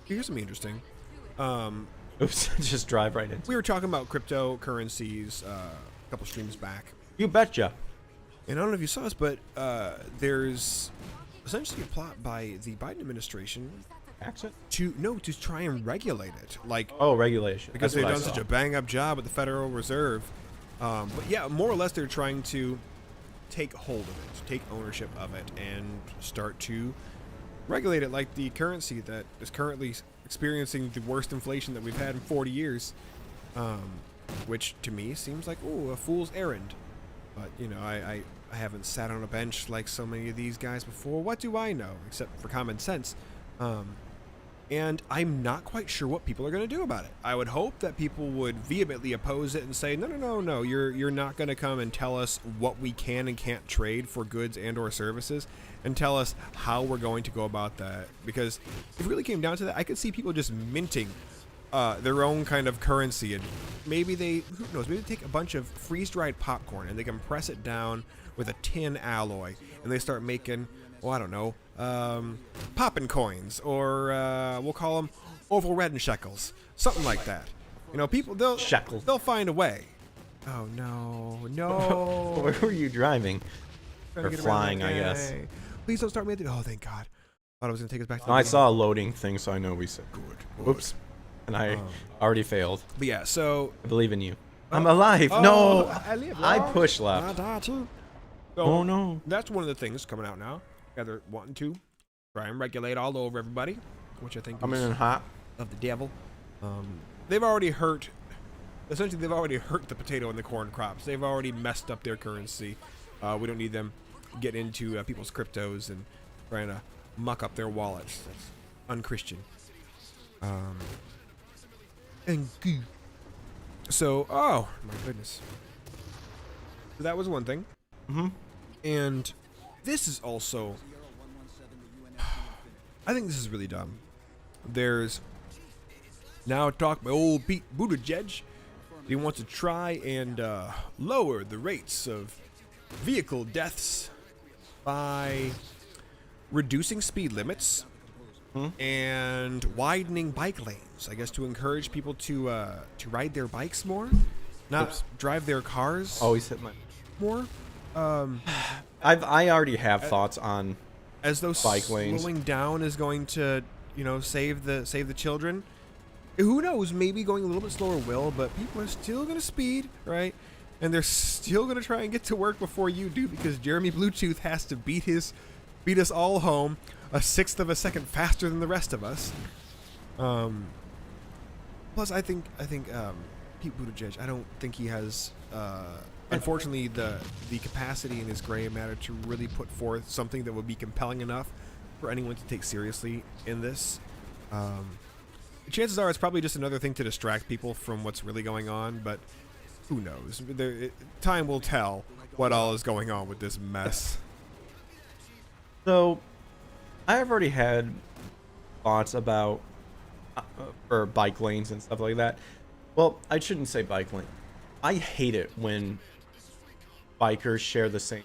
here's something interesting. oops, just drive right into. We were talking about cryptocurrencies a couple streams back. You betcha. And I don't know if you saw this, but there's essentially a plot by the Biden administration Accent? to try and regulate it. Like, Oh, regulation. because That's they've what I done such saw. a bang-up job at the Federal Reserve. But yeah, more or less they're trying to take hold of it, take ownership of it, and start to regulate it like the currency that is currently experiencing the worst inflation that we've had in 40 years. Which to me seems like, ooh, a fool's errand. But, you know, I haven't sat on a bench like so many of these guys before. What do I know, except for common sense? And I'm not quite sure what people are going to do about it. I would hope that people would vehemently oppose it and say, no, you're not going to come and tell us what we can and can't trade for goods and or services, and tell us how we're going to go about that. Because if it really came down to that, I could see people just minting their own kind of currency, and maybe who knows, maybe they take a bunch of freeze-dried popcorn and they compress it down with a tin alloy, and they start making, well, I don't know, poppin' coins, or we'll call them oval red and shekels, something like that. You know, people, Shekels. they'll find a way. Oh no. Where were you driving? Trying Or to get around flying, that I guess. guy. Please don't start me at the, oh, thank God. Thought it was gonna take us back to No, the I beginning. saw a loading thing, so I know we said. Good. Oops. And I already failed. But yeah, so I believe in you. I'm alive. No. I live. I push left. I die too. So, Oh no. that's one of the things coming out now. They're wanting to try and regulate all over everybody, which I think Coming is in hot. of the devil. They've already hurt. Essentially, they've already hurt the potato and the corn crops. They've already messed up their currency. We don't need them getting into people's cryptos and trying to muck up their wallets. That's unchristian. And goo. So, oh my goodness. So that was one thing. Mm-hmm. And this is also, I think this is really dumb. There's now talk by old Pete Buttigieg. He wants to try and lower the rates of vehicle deaths by reducing speed limits and widening bike lanes, I guess, to encourage people to ride their bikes more, not drive their cars Always hit my. more. I already have thoughts on As though bike lanes. slowing down is going to, save the children. Who knows? Maybe going a little bit slower will, but people are still going to speed, right? And they're still going to try and get to work before you do, because Jeremy Bluetooth has to beat us all home a sixth of a second faster than the rest of us. Plus, I think Pete Buttigieg, I don't think he has, unfortunately, the capacity in his gray matter to really put forth something that would be compelling enough for anyone to take seriously in this. Chances are it's probably just another thing to distract people from what's really going on, but who knows? Time will tell what all is going on with this mess. So, I have already had thoughts about for bike lanes and stuff like that. Well, I shouldn't say bike lane. I hate it when bikers share the same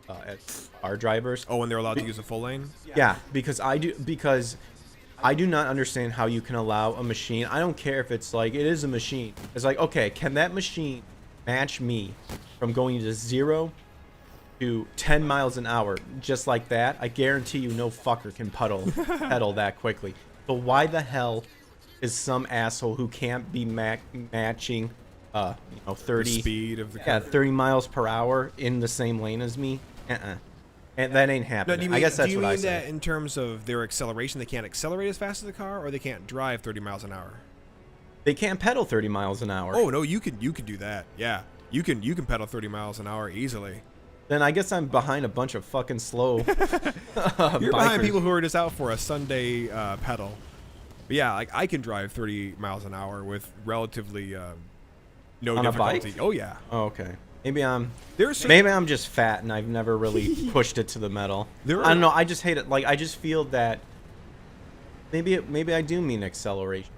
as car drivers. Oh, and they're allowed to use a full lane? Yeah, because I do not understand how you can allow a machine. I don't care if it's like, it is a machine. It's like, okay, can that machine match me from going to 0 to 10 miles an hour just like that? I guarantee you no fucker can pedal that quickly. But why the hell is some asshole who can't be matching 30 The speed of the car. 30 miles per hour in the same lane as me? And that ain't happening. I guess that's what I Do you mean said. that in terms of their acceleration, they can't accelerate as fast as the car, or they can't drive 30 miles an hour? They can't pedal 30 miles an hour. Oh no, you can do that. Yeah, you can pedal 30 miles an hour easily. Then I guess I'm behind a bunch of fucking slow You're bikers. behind people who are just out for a Sunday pedal. But yeah, like I can drive 30 miles an hour with relatively no On a difficulty. bike? Oh yeah. Oh, okay. Maybe I'm There's just fat and I've never really pushed it to the metal. I don't know. I just hate it. Like I just feel that maybe I do mean acceleration.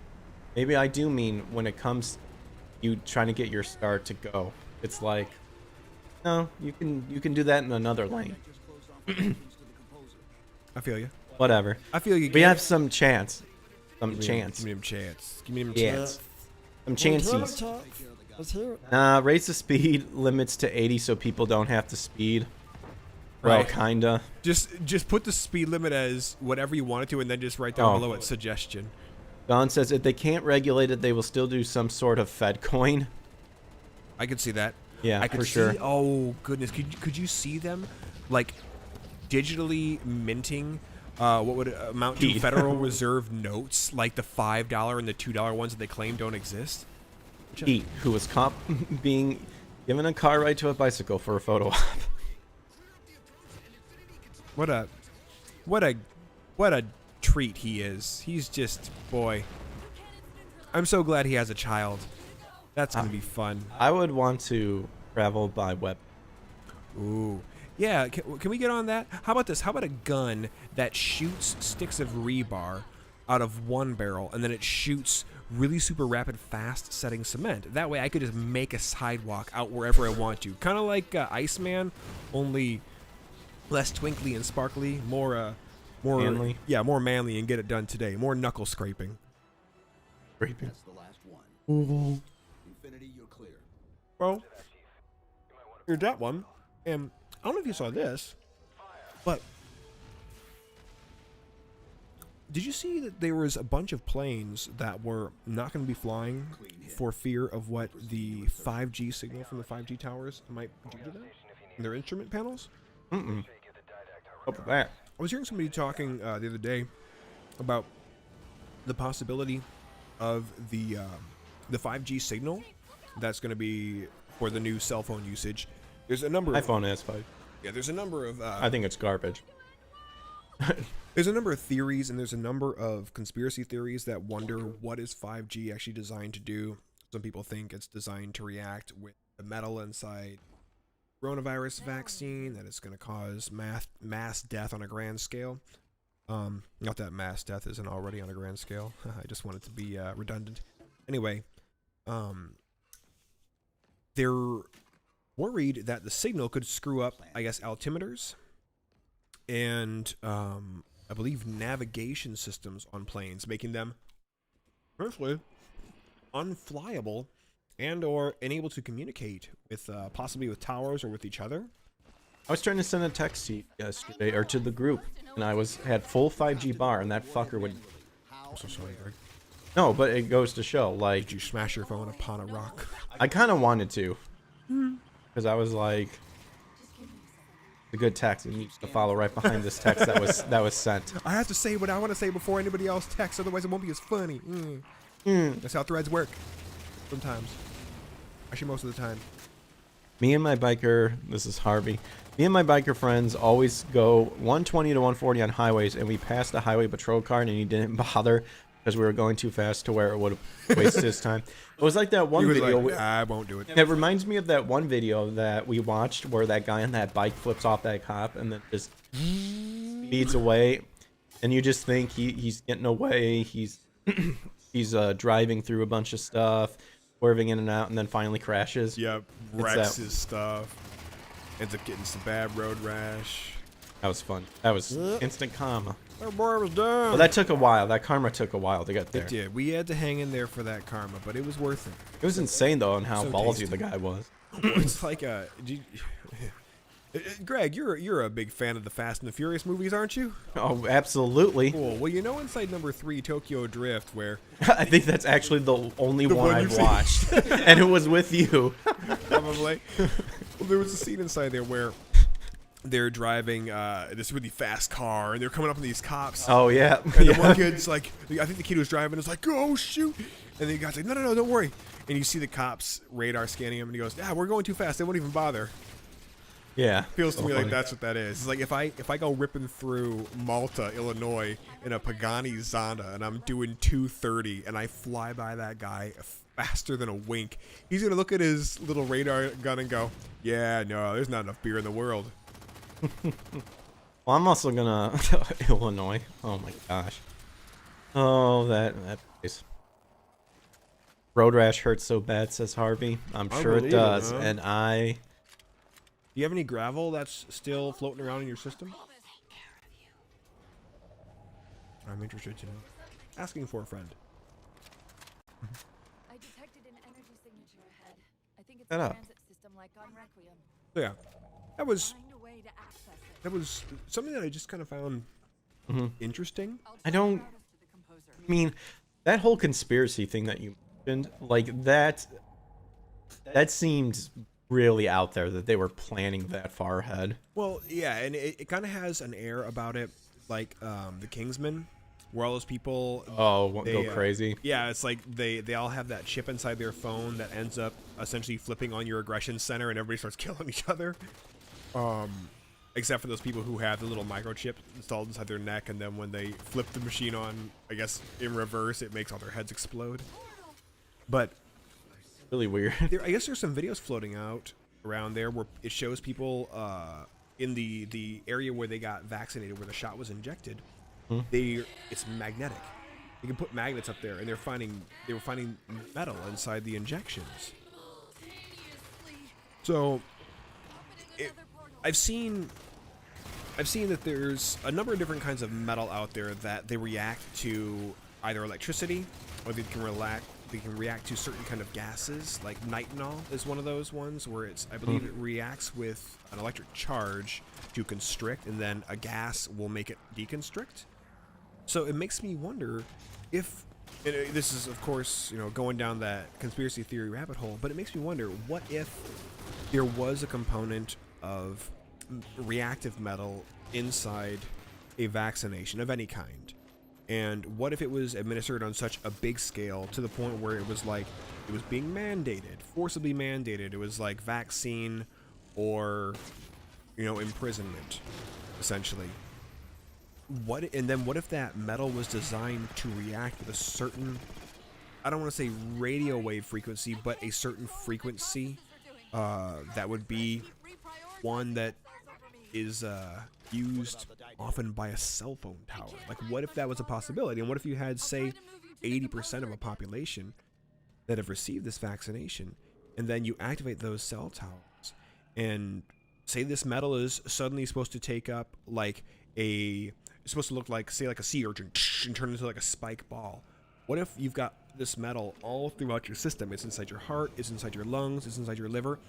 Maybe I do mean when it comes you trying to get your start to go. It's like, no, you can do that in another lane. I feel you. Whatever. I feel you. We have some chance. Some chance. Give me them chance. Give me them Yeah. chance. Some chances. Raise the speed limits to 80 so people don't have to speed. Well, Right. kinda. Just put the speed limit as whatever you want it to, and then just write down below it suggestion. Don says if they can't regulate it, they will still do some sort of Fed coin. I could see that. Yeah, I could for see, sure. Oh goodness, could you see them like digitally minting what would amount to Pete. Federal Reserve notes, like the $5 and the $2 ones that they claim don't exist? Pete, who was caught being given a car ride to a bicycle for a photo op. What a treat he is. He's just, boy. I'm so glad he has a child. That's gonna be fun. I would want to travel by web. Ooh. Yeah, can we get on that? How about this? How about a gun that shoots sticks of rebar out of one barrel, and then it shoots really super rapid, fast setting cement? That way I could just make a sidewalk out wherever I want to. Kind of like Iceman, only less twinkly and sparkly, more Manly. Yeah, more manly, and get it done today. More knuckle scraping. Scraping. That's the last one. Infinity, you're clear. Bro, here's that one. And I don't know if you saw this, but did you see that there was a bunch of planes that were not going to be flying for fear of what the 5G signal from the 5G towers might do to them in their instrument panels? Up with that. I was hearing somebody talking the other day about the possibility of the 5G signal that's going to be for the new cell phone usage. There's a number of iPhone S5. yeah. There's a number of I think it's garbage. there's a number of theories, and there's a number of conspiracy theories that wonder what is 5G actually designed to do. Some people think it's designed to react with the metal inside coronavirus vaccine, that it's going to cause mass death on a grand scale. Not that mass death isn't already on a grand scale. I just want it to be redundant. Anyway, they're worried that the signal could screw up, I guess, altimeters and I believe, navigation systems on planes, making them virtually unflyable and or unable to communicate with possibly with towers or with each other. I was trying to send a text to you yesterday, or to the group, and I had full 5G bar, and that fucker would... I'm so sorry, Greg. No, but it goes to show, like... Did you smash your phone upon a rock? I kind of wanted to. Because I was like... a good text, and needs to follow right behind this text that was sent. I have to say what I want to say before anybody else texts, otherwise it won't be as funny. That's how threads work. Sometimes. Actually, most of the time. Me and my biker... This is Harvey. Me and my biker friends always go 120 to 140 on highways, and we passed a highway patrol car, and he didn't bother because we were going too fast to where it would have wasted his time. It was like that one video. Like, I won't do it. It reminds me of that one video that we watched where that guy on that bike flips off that cop and then just speeds away, and you just think he's getting away. He's driving through a bunch of stuff, swerving in and out, and then finally crashes. Yep, wrecks his stuff. Ends up getting some bad road rash. That was fun. That was instant karma. That boy was done. Well, that took a while. That karma took a while to get there. It did. We had to hang in there for that karma, but it was worth it. It was insane though, on how So ballsy tasty. the guy was. It's like Greg, you're a big fan of the Fast and the Furious movies, aren't you? Oh, absolutely. Cool. Well, you know, inside number 3, Tokyo Drift, where I think that's actually the only one one I've you've seen. watched, and it was with you. probably. Well, there was a scene inside there where they're driving this really fast car, and they're coming up on these cops. Oh yeah. And the one kid's like, I think the kid who was driving is like, "Oh shoot!" And the guy's like, "No, don't worry." And you see the cops radar scanning him, and he goes, "Yeah, we're going too fast. They won't even bother." Yeah. Feels to So me like funny. that's what that is. It's like if I go ripping through Malta, Illinois in a Pagani Zonda, and I'm doing 230, and I fly by that guy faster than a wink, he's gonna look at his little radar gun and go, "Yeah, no, there's not enough beer in the world." Well, I'm also gonna Illinois. Oh my gosh. Oh, that place. Road rash hurts so bad, says Harvey. I'm I sure it believe it, does. huh? And I... Do you have any gravel that's still floating around in your system? I'm interested to know. Asking for a friend. I detected an energy signature ahead. I think it's Shut a up. transit system like on Requiem. So yeah, that was Find a way to access it. that was something that I just kind of found interesting. I'll I try don't... hardest to the composer. I mean, that whole conspiracy thing that you mentioned, like that seemed really out there, that they were planning that far ahead. Well, yeah, and it kind of has an air about it, like the Kingsman, where all those people Oh, they, go crazy. Yeah, it's like they all have that chip inside their phone that ends up essentially flipping on your aggression center, and everybody starts killing each other. Except for those people who have the little microchip installed inside their neck, and then when they flip the machine on, I guess in reverse, it makes all their heads explode. But Really weird. I guess there's some videos floating out around there where it shows people in the area where they got vaccinated, where the shot was injected. It's magnetic. You can put magnets up there, and they were finding metal inside the injections. So I've seen that there's a number of different kinds of metal out there that they react to either electricity, or they can react to certain kind of gases. Like nitinol is one of those ones where I believe it reacts with an electric charge to constrict, and then a gas will make it deconstrict. So it makes me wonder if, and this is of course, going down that conspiracy theory rabbit hole, but it makes me wonder, what if there was a component of reactive metal inside a vaccination of any kind? And what if it was administered on such a big scale to the point where it was being mandated, forcibly mandated? It was like vaccine or, imprisonment, essentially. What if that metal was designed to react with a certain, I don't want to say radio wave frequency, but a certain frequency that would be one that is used often by a cell phone tower? Like, what if that was a possibility? And what if you had, say, 80% of a population that have received this vaccination, and then you activate those cell towers, and say this metal is suddenly supposed to take up like it's supposed to look like, say, like a sea urchin and turn into like a spike ball. What if you've got this metal all throughout your system? It's inside your heart, it's inside your lungs, it's inside your liver.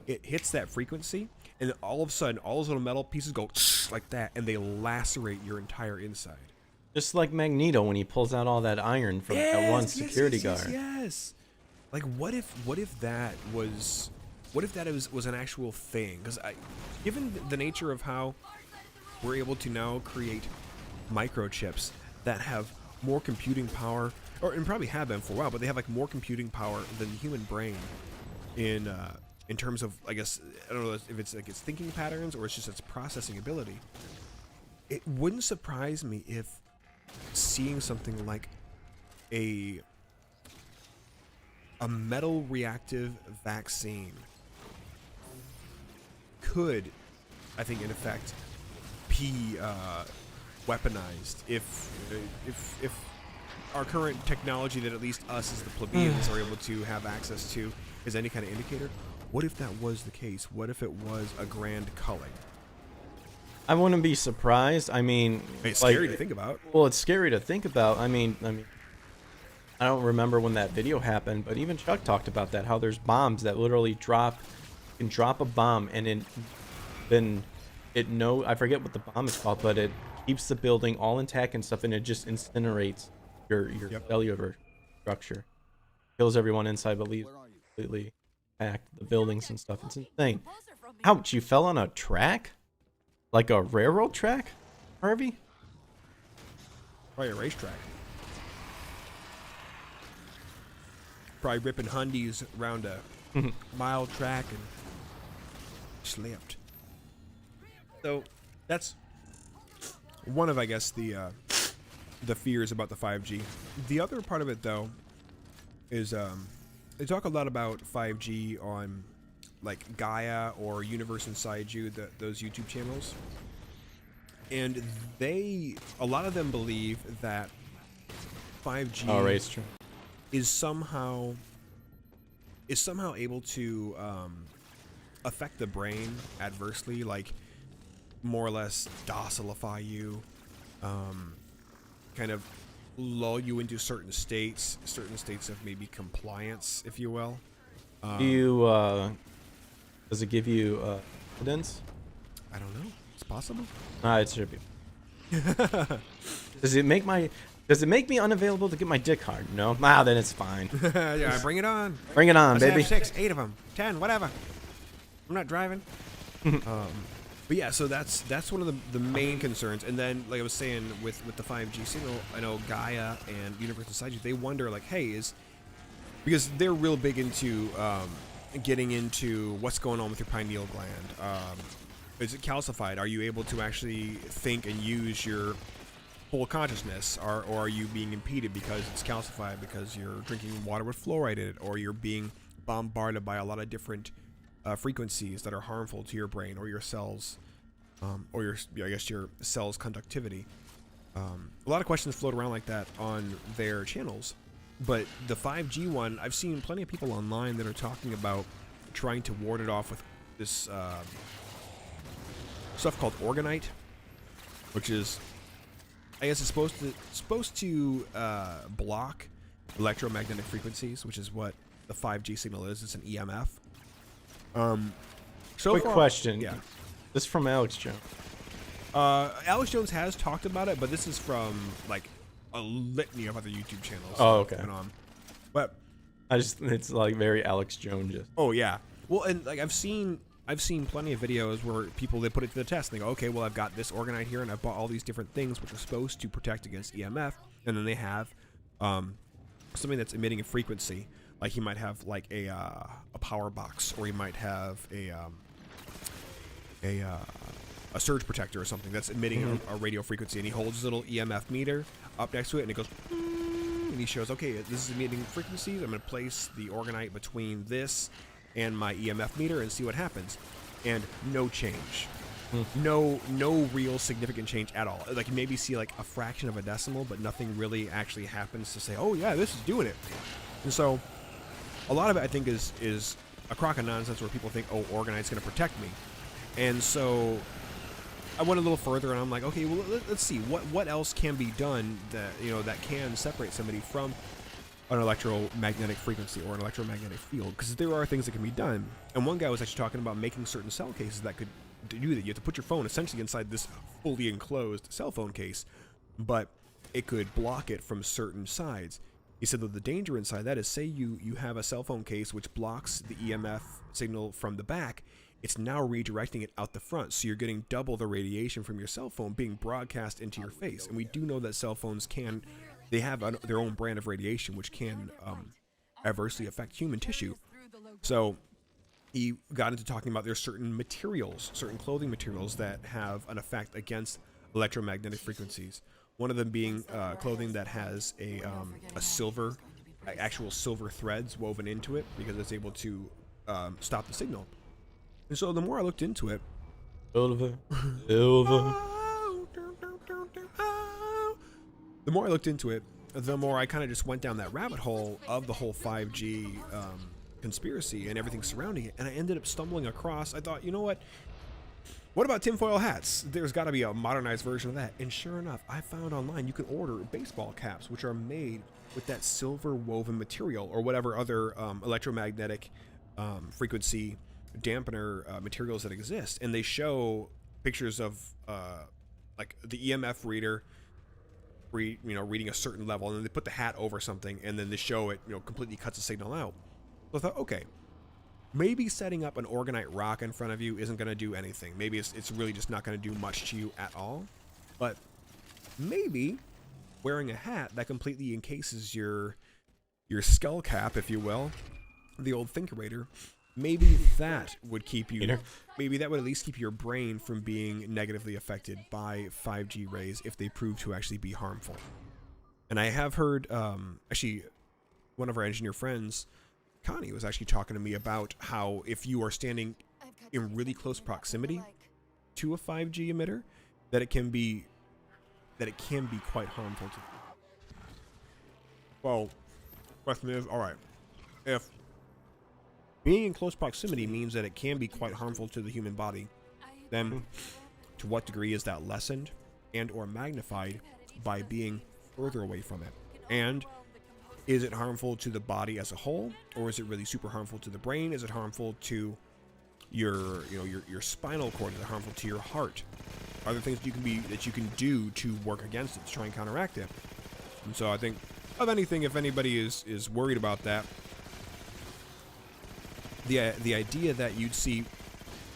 It hits that frequency, and then all of a sudden, all those little metal pieces go like that, and they lacerate your entire inside. Just like Magneto when he pulls out all that iron from that one security guard. Yes. Like, what if that was an actual thing? Because given the nature of how we're able to now create microchips that have more computing power, and probably have been for a while, but they have like more computing power than the human brain in terms of, I guess, I don't know if it's like its thinking patterns or it's just its processing ability. It wouldn't surprise me if seeing something like a metal reactive vaccine could, I think, in effect, be weaponized if our current technology that at least us as the plebeians are able to have access to is any kind of indicator. What if that was the case? What if it was a grand culling? I wouldn't be surprised. I mean, It's scary to think about. Well, it's scary to think about. I mean, I don't remember when that video happened, but even Chuck talked about that. How there's bombs that literally you can drop a bomb, and then I forget what the bomb is called, but it keeps the building all intact and stuff, and it just incinerates your cellular structure, kills everyone inside, but leaves completely intact the buildings and stuff. It's insane. Ouch! You fell on a track, like a railroad track, Harvey. Probably a racetrack. Probably ripping Hundies around a mile track and slipped. So that's one of, I guess, the fears about the 5G. The other part of it, though, is they talk a lot about 5G on like Gaia or Universe Inside You, those YouTube channels, and a lot of them believe that 5G is somehow able to affect the brain adversely, like more or less docilify you, kind of lull you into certain states of maybe compliance, if you will. Does it give you evidence? I don't know. It's possible. It should be. Does it make me unavailable to get my dick hard? No? Then it's fine. Yeah, bring it on. Bring it on, Let's baby. have 6, 8 of them, 10, whatever. I'm not driving. But yeah, so that's one of the main concerns. And then, like I was saying, with the 5G signal, I know Gaia and Universe Inside You, they wonder, like, hey, because they're real big into getting into what's going on with your pineal gland. Is it calcified? Are you able to actually think and use your full consciousness, or are you being impeded because it's calcified, because you're drinking water with fluoride in it, or you're being bombarded by a lot of different frequencies that are harmful to your brain or your cells, or your cells' conductivity. A lot of questions float around like that on their channels. But the 5G one, I've seen plenty of people online that are talking about trying to ward it off with this stuff called orgonite, which is, I guess, it's supposed to block electromagnetic frequencies, which is what the 5G signal is. It's an EMF. Quick question. Yeah. This is from Alex Jones. Alex Jones has talked about it, but this is from like a litany of other YouTube channels. Oh, okay. But it's like very Alex Jones. Oh yeah. Well, and like I've seen plenty of videos where people, they put it to the test and they go, okay, well, I've got this orgonite here and I've bought all these different things which are supposed to protect against EMF, and then they have something that's emitting a frequency. Like he might have like a power box, or he might have a surge protector or something that's emitting a radio frequency, and he holds his little EMF meter up next to it and it goes, and he shows, okay, this is emitting frequencies. I'm going to place the orgonite between this and my EMF meter and see what happens. And no change. No real significant change at all. Like you maybe see like a fraction of a decimal, but nothing really actually happens to say, oh yeah, this is doing it. And so a lot of it, I think, is a crock of nonsense where people think, oh, orgonite's going to protect me. And so I went a little further, and I'm like, okay, well, let's see what else can be done that that can separate somebody from an electromagnetic frequency or an electromagnetic field, because there are things that can be done. And one guy was actually talking about making certain cell cases that could do that. You have to put your phone essentially inside this fully enclosed cell phone case, but it could block it from certain sides. He said that the danger inside that is, say you have a cell phone case which blocks the EMF signal from the back, it's now redirecting it out the front, so you're getting double the radiation from your cell phone being broadcast into your face. And we do know that cell phones they have their own brand of radiation which can adversely affect human tissue. So he got into talking about there's certain materials, certain clothing materials that have an effect against electromagnetic frequencies. One of them being clothing that has a silver, actual silver threads woven into it, because it's able to stop the signal. And so the more I looked into it, Silver. the more I looked into it, the more I kind of just went down that rabbit hole of the whole 5G conspiracy and everything surrounding it. And I ended up stumbling across, I thought, you know what about tinfoil hats? There's got to be a modernized version of that. And sure enough, I found online you can order baseball caps which are made with that silver woven material, or whatever other electromagnetic frequency dampener materials that exist. And they show pictures of like the EMF reader reading a certain level, and then they put the hat over something, and then they show it completely cuts the signal out. So I thought, okay, maybe setting up an orgonite rock in front of you isn't going to do anything. Maybe it's really just not going to do much to you at all. But maybe wearing a hat that completely encases your skull cap, if you will, the old Thinkerator, maybe that would keep you, maybe that would at least keep your brain from being negatively affected by 5G rays if they prove to actually be harmful. And I have heard, actually, one of our engineer friends, Connie, was actually talking to me about how if you are standing in really close proximity to a 5G emitter, that it can be quite harmful to you. Well, question is, all right, if being in close proximity means that it can be quite harmful to the human body, then to what degree is that lessened and or magnified by being further away from it? And is it harmful to the body as a whole, or is it really super harmful to the brain? Is it harmful to your spinal cord? Is it harmful to your heart? Are there things that you can do to work against it, to try and counteract it? And so I think, of anything, if anybody is worried about that, the idea that you'd see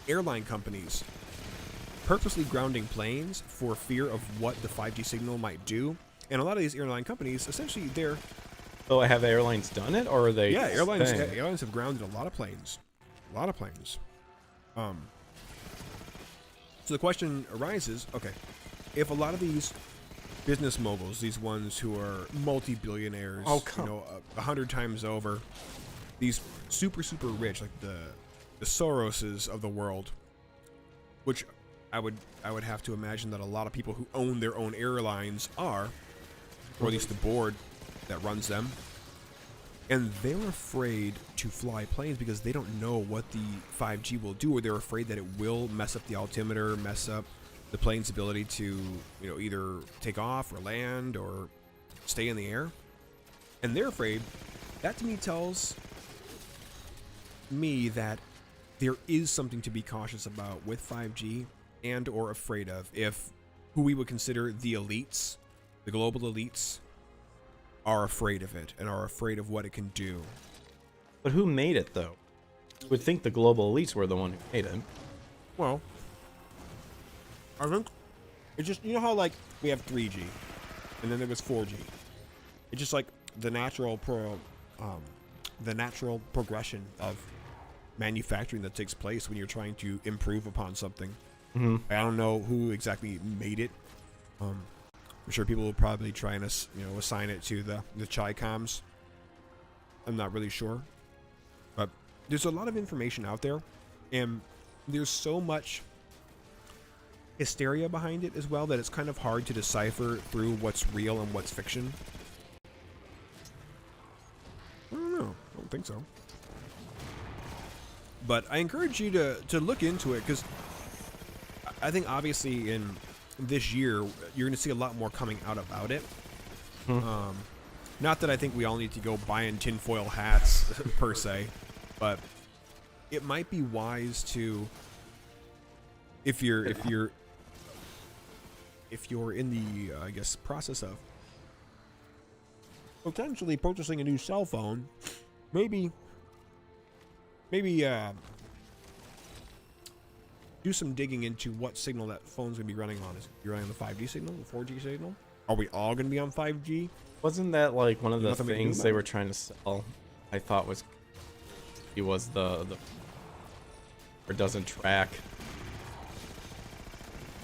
airline companies purposely grounding planes for fear of what the 5G signal might do, and a lot of these airline companies, essentially, they're... Oh, have airlines done it, or are they? Yeah, airlines have grounded a lot of planes. So the question arises, okay, if a lot of these business moguls, these ones who are multi-billionaires, 100 times over, these super rich, like the Soroses of the world, which I would have to imagine that a lot of people who own their own airlines are, or at least the board that runs them, and they're afraid to fly planes because they don't know what the 5G will do, or they're afraid that it will mess up the altimeter, mess up the plane's ability to either take off or land or stay in the air, and they're afraid. That to me tells me that there is something to be cautious about with 5G, and or afraid of, if who we would consider the elites, the global elites, are afraid of it and are afraid of what it can do. But who made it, though? You would think the global elites were the one who made it. Well, I think it's just, how like we have 3G and then there was 4G. It's just like the natural progression of manufacturing that takes place when you're trying to improve upon something. Mm-hmm. I don't know who exactly made it. I'm sure people will probably try and assign it to the Chi-Coms. I'm not really sure, but there's a lot of information out there, and there's so much hysteria behind it as well that it's kind of hard to decipher through what's real and what's fiction. I don't know. I don't think so. But I encourage you to look into it, because I think obviously in this year you're going to see a lot more coming out about it. Not that I think we all need to go buying tinfoil hats per se, but it might be wise to, if you're in the I guess process of potentially purchasing a new cell phone, maybe do some digging into what signal that phone's gonna be running on. Is it running on the 5G signal, the 4G signal? Are we all gonna be on 5G? Wasn't that like one of the Nothing we can do things about they it. were trying to sell? I thought was the or doesn't track.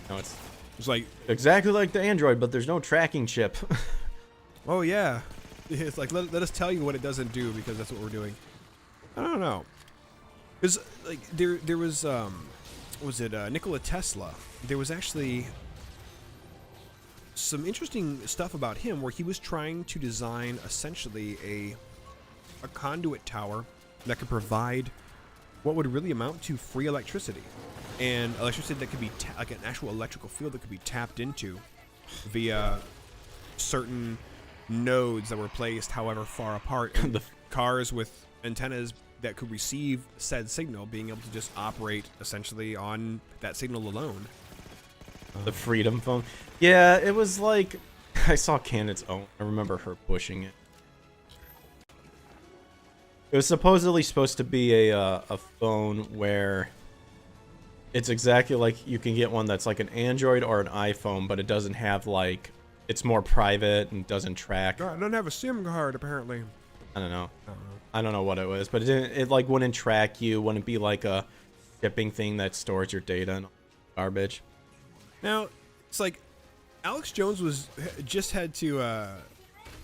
No, it's It's like, exactly like the Android, but there's no tracking chip. oh yeah, it's like let us tell you what it doesn't do because that's what we're doing. I don't know, because like there was Nikola Tesla? There was actually some interesting stuff about him where he was trying to design essentially a conduit tower that could provide what would really amount to free electricity, and electricity that could be like an actual electrical field that could be tapped into via certain nodes that were placed however far apart, and the cars with antennas that could receive said signal being able to just operate essentially on that signal alone. The Freedom phone. Yeah, it was like I saw Canon's own. I remember her pushing it. It was supposedly supposed to be a phone where it's exactly like you can get one that's like an Android or an iPhone, but it doesn't have like, it's more private and doesn't track. God, it doesn't have a SIM card apparently. I don't know. I don't know what it was, but it didn't. It like wouldn't track you. Wouldn't be like a shipping thing that stores your data and garbage. Now it's like Alex Jones just had to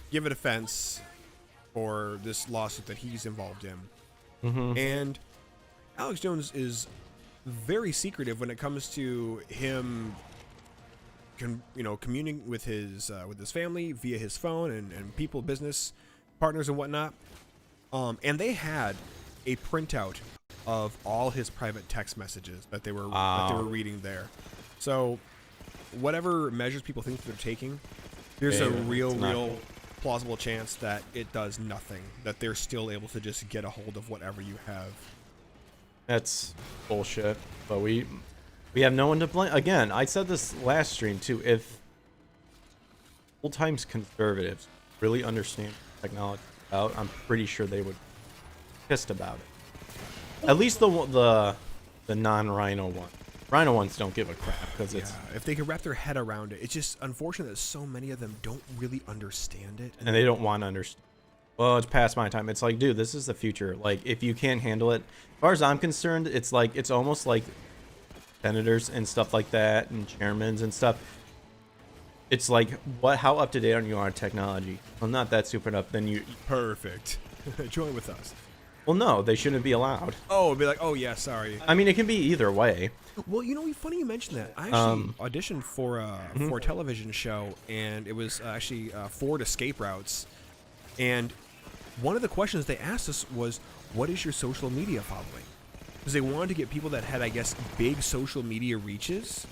give a defense for this lawsuit that he's involved in, and Alex Jones is very secretive when it comes to him, communing with his family via his phone and people, business partners and whatnot. And they had a printout of all his private text messages that they were reading there. So whatever measures people think they're taking, there's a real plausible chance that it does nothing, that they're still able to just get a hold of whatever you have. That's bullshit. But we have no one to blame. Again, I said this last stream too. If old times conservatives really understand technology out, I'm pretty sure they would be pissed about it. At least the non-Rhino one. Rhino ones don't give a crap because it's, if they could wrap their head around it. It's just unfortunate that so many of them don't really understand it, and they don't want to understand. Well, it's past my time. It's like, dude, this is the future. Like, if you can't handle it, as far as I'm concerned, it's like, it's almost like senators and stuff like that and chairmans and stuff. It's like, how up to date are you on technology? Well, not that super up. Then you perfect. Join with us. Well, no, they shouldn't be allowed. Oh, it'd be like, oh yeah, sorry. I mean, it can be either way. Well, funny you mentioned that. I actually auditioned for a television show, and it was actually Ford Escape Routes. And one of the questions they asked us was, what is your social media following? Because they wanted to get people that had, I guess, big social media reaches.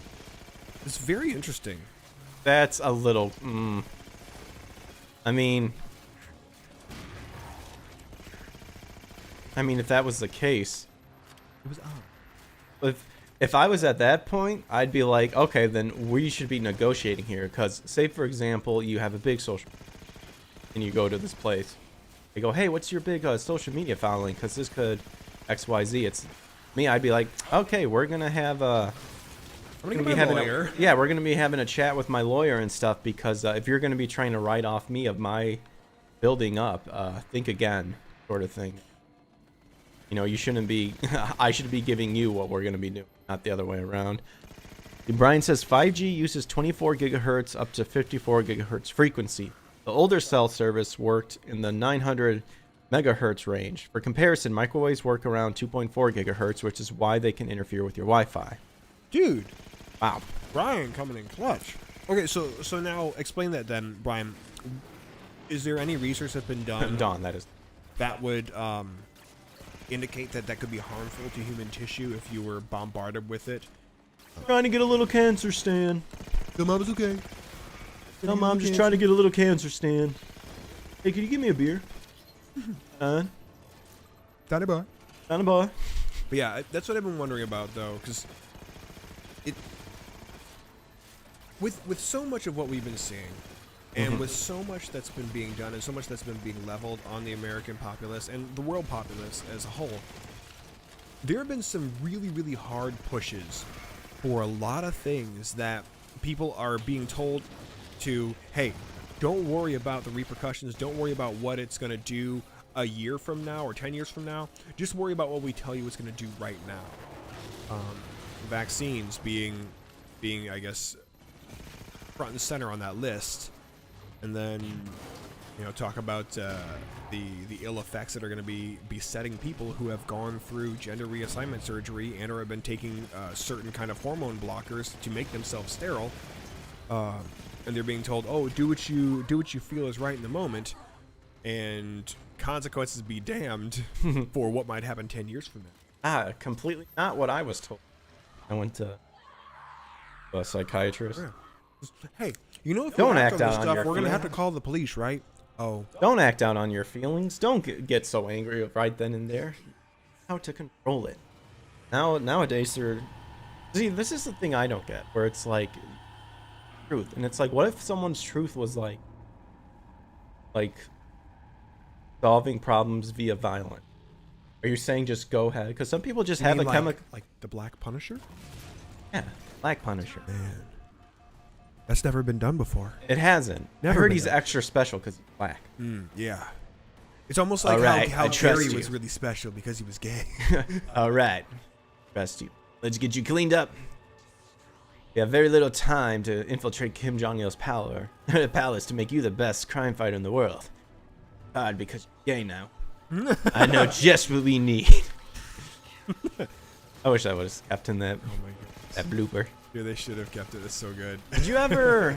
It's very interesting. That's a little... I mean, if that was the case... It was odd. If I was at that point, I'd be like, okay, then we should be negotiating here. Because, say, for example, you have a big social... and you go to this place. They go, hey, what's your big social media following? Because this could XYZ. It's me. I'd be like, okay, we're going to have a... I'm gonna be having a lawyer. Yeah, we're going to be having a chat with my lawyer and stuff. Because if you're going to be trying to write off me of my building up, think again, sort of thing. You shouldn't be... I should be giving you what we're going to be doing, not the other way around. Brian says 5G uses 24 gigahertz up to 54 gigahertz frequency. The older cell service worked in the 900 megahertz range. For comparison, microwaves work around 2.4 gigahertz, which is why they can interfere with your Wi-Fi. Dude. Wow. Brian coming in clutch. Okay, so now explain that then, Brian. Is there any research that's been done? That would indicate that could be harmful to human tissue if you were bombarded with it Trying to get a little cancer stand. Tell mom it's okay. Tell mom I'm just trying to get a little cancer stand. Hey, can you give me a beer? Tiny boy. Down a bar. But yeah, that's what I've been wondering about though, because it with so much of what we've been seeing, and with so much that's been being done, and so much that's been being leveled on the American populace and the world populace as a whole, there have been some really, really hard pushes for a lot of things that people are being told to, hey, don't worry about the repercussions, don't worry about what it's going to do a year from now or 10 years from now, just worry about what we tell you it's going to do right now. Vaccines being I guess front and center on that list, and then talk about the ill effects that are going to be besetting people who have gone through gender reassignment surgery and or have been taking certain kind of hormone blockers to make themselves sterile, and they're being told, oh, do what you feel is right in the moment, and consequences be damned for what might happen 10 years from now. Completely not what I was told. I went to a psychiatrist. Yeah. Hey, if Don't we act on this out on stuff, your we're gonna have to feelings. call the police, right? Oh, Don't act out on your feelings. Don't get so angry right then and there. How to control it. Nowadays, see, this is the thing I don't get, where it's like truth, and it's like, what if someone's truth was like solving problems via violence? Are you saying just go ahead? Because some people just have a chemical, like the Black Punisher. yeah, Black Punisher. Man, that's never been done before. It hasn't. Never I heard been he's done. extra special because he's black. Yeah, it's almost like All right, how I trust Jerry you. was really special because he was gay. All right, trust you. Let's get you cleaned up. We have very little time to infiltrate Kim Jong Il's palace to make you the best crime fighter in the world. God, because you're gay now. I know just what we need. I wish I would have kept in that Oh my goodness. that blooper. Yeah, they should have kept it. It's so good. Did you ever?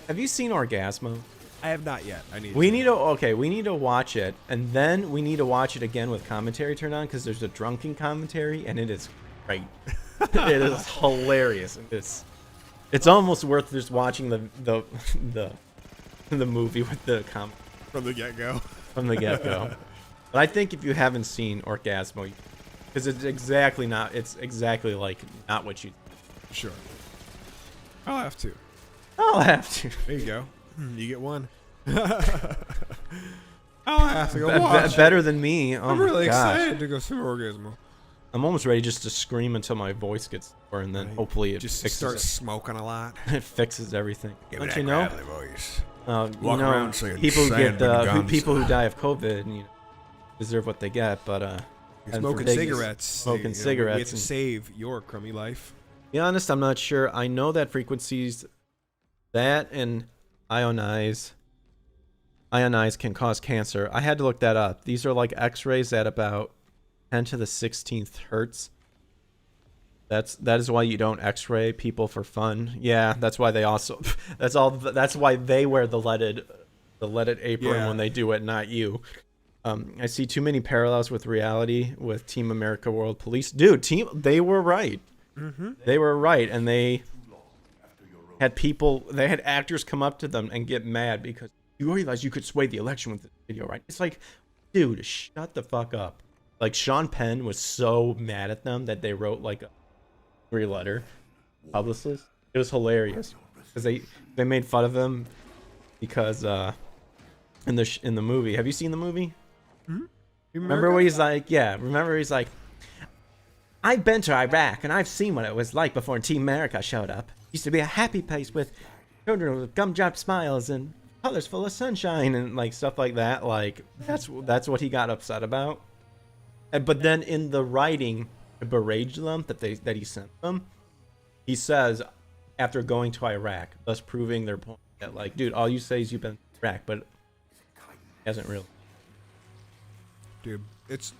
Have you seen Orgasmo? I have not yet. I need. We to. need to we need to watch it, and then we need to watch it again with commentary turned on, because there's a drunken commentary, and it is great. It is hilarious. It's almost worth just watching the movie with the From the get-go. from the get-go. But I think if you haven't seen Orgasmo, because it's exactly like not what you. Sure. I'll have to. I'll have to. There you go. You get one. I'll have to go watch it. Better than me. Oh I'm my really gosh. excited to go see Orgasmo. I'm almost ready just to scream until my voice gets sore, and then hopefully it Just fixes start it. smoking a lot. It fixes everything. Give Don't it you that know? gravelly voice. You Walk know, around saying people who sand get big guns. people who die of COVID, deserve what they get. But You're and for smoking Vegas, cigarettes. smoking We have cigarettes. to and- save your crummy life. to be honest, I'm not sure. I know that frequencies, that and ionize can cause cancer. I had to look that up. These are like X-rays at about 10 to the 16th hertz. That is why you don't X-ray people for fun. Yeah, that's why they also. That's why they wear the leaded apron Yeah. when they do it, not you. I see too many parallels with reality with Team America World Police. Dude, they were right. They were right, and they had actors come up to them and get mad because you realize you could sway the election with this video, right? It's like, dude, shut the fuck up. Like, Sean Penn was so mad at them that they wrote like a 3-letter publicist. It was hilarious because they made fun of him because in the movie. Have you seen the movie? Remember where he's like, I've been to Iraq and I've seen what it was like before Team America showed up. Used to be a happy place with children with gumdrop smiles and colors full of sunshine and like stuff like that. Like that's what he got upset about. But then in the writing to berate them that he sent them, he says after going to Iraq, thus proving their point that like, dude, all you say is you've been to Iraq, but it hasn't really. Dude, it's...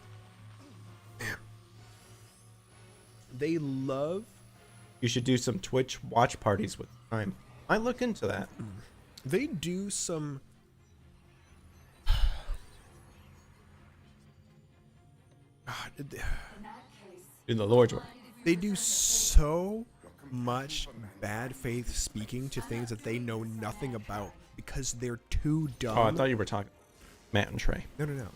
They love... You should do some Twitch watch parties with time. I look into that. They do some... God, Do the Lord's work. they do so much bad faith speaking to things that they know nothing about because they're too dumb. Oh, I thought you were talking Matt and Trey.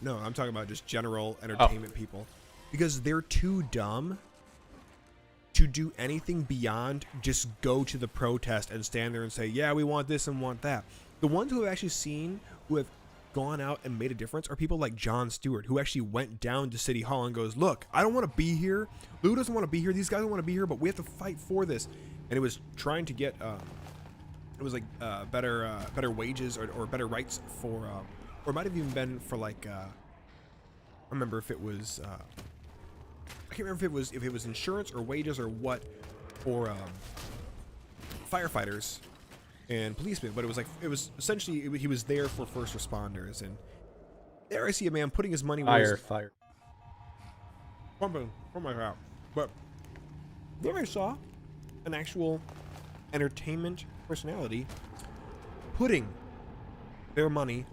No. I'm talking about just general entertainment people because they're too dumb to do anything beyond just go to the protest and stand there and say, yeah, we want this and want that. The ones who have actually who have gone out and made a difference are people like Jon Stewart, who actually went down to City Hall and goes, look, I don't want to be here. Lou doesn't want to be here. These guys don't want to be here, but we have to fight for this. And it was trying to get, better wages or better rights for, or it might have even been for like, I remember if it was, I can't remember if it was insurance or wages or what for firefighters and policemen, but it was essentially he was there for first responders, and there I see a man putting his money where Fire. Oh my god! But there I saw an actual entertainment personality putting their money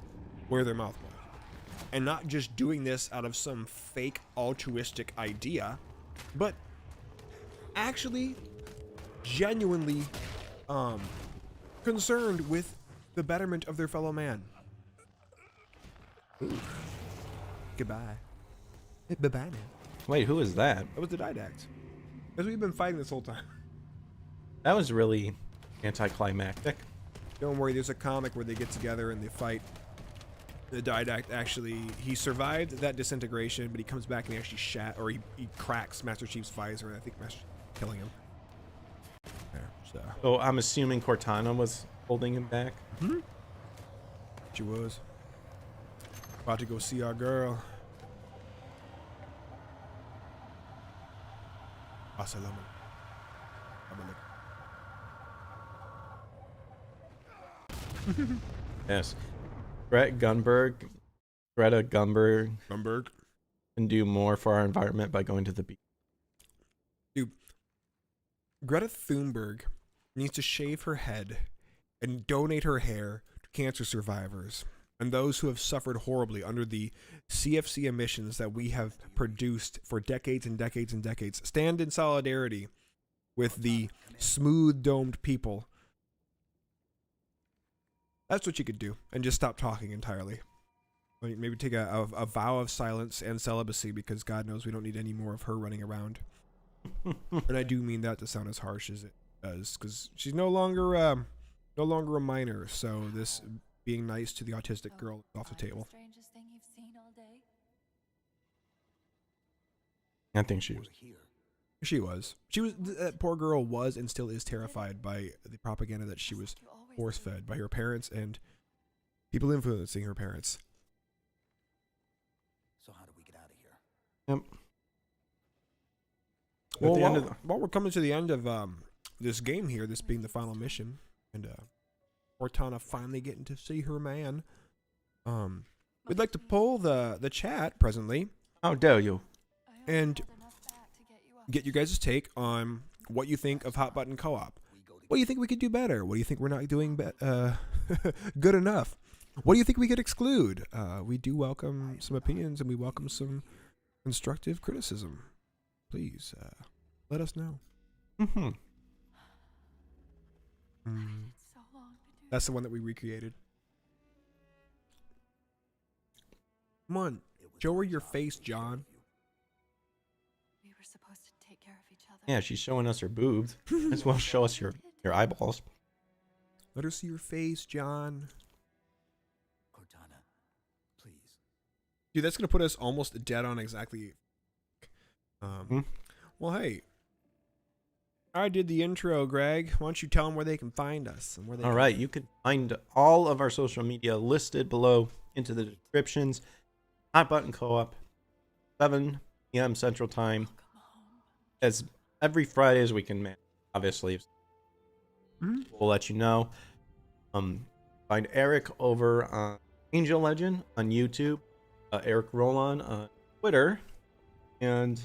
where their mouth was. And not just doing this out of some fake altruistic idea, but actually genuinely concerned with the betterment of their fellow man. Ooh. Goodbye. Bye-bye now. Wait, who is that? That was the Didact. As we've been fighting this whole time. That was really anticlimactic. Don't worry, there's a comic where they get together and they fight. The Didact actually, he survived that disintegration, but he comes back and he actually he cracks Master Chief's visor, and I think Master Chief's killing him. There, So I'm assuming Cortana was holding him back. She was. About to go see our girl. Assalamu. Yes. Greta Gunberg can do more for our environment by going to the beach. Dude, Greta Thunberg needs to shave her head and donate her hair to cancer survivors and those who have suffered horribly under the CFC emissions that we have produced for decades and decades and decades. Stand in solidarity with the smooth-domed people. That's what you could do, and just stop talking entirely. Like maybe take a vow of silence and celibacy, because God knows we don't need any more of her running around. And I do mean that to sound as harsh as it does, because she's no longer a minor. So this being nice to the autistic girl is off the table. Strangest thing you've seen all day? I think she was. She was. That poor girl was and still is terrified by the propaganda that she was force-fed by her parents and people influencing her parents. So how do we get out of here? Well, while we're coming to the end of this game here, this being the final mission, and Cortana finally getting to see her man, we'd like to poll the chat presently. How dare you? And get you guys' take on what you think of Hot Button Co-op. What do you think we could do better? What do you think we're not doing good enough? What do you think we could exclude? We do welcome some opinions, and we welcome some constructive criticism. Please let us know. Mm-hmm. So long to do. That's the one that we recreated. Come on, show her your face, John. We were supposed to take care of each other. Yeah, she's showing us her boobs. As well show us your eyeballs. Let her see your face, John. Cortana, please. Dude, that's gonna put us almost dead on exactly. Well, hey, I did the intro, Greg. Why don't you tell them where they can find us and where they? All right, you can find all of our social media listed below into the descriptions. Hot Button Co-op, 7 p.m. Central Time. As every Friday as we can manage, obviously. We'll let you know. Find Eric over on Angel Legend on YouTube, Eric Rollon on Twitter, and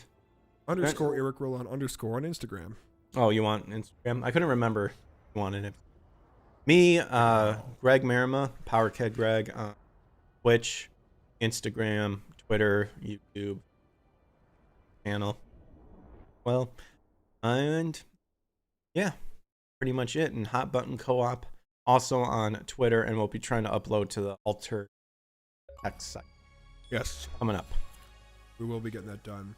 _ Eric Rollon _ on Instagram. Oh, you want Instagram? I couldn't remember. You wanted it. Me, Greg Marima, PowerCad Greg on Twitch, Instagram, Twitter, YouTube channel. Well, and yeah, pretty much it. And Hot Button Co-op also on Twitter, and we'll be trying to upload to the Alter X site Yes, coming up. we will be getting that done.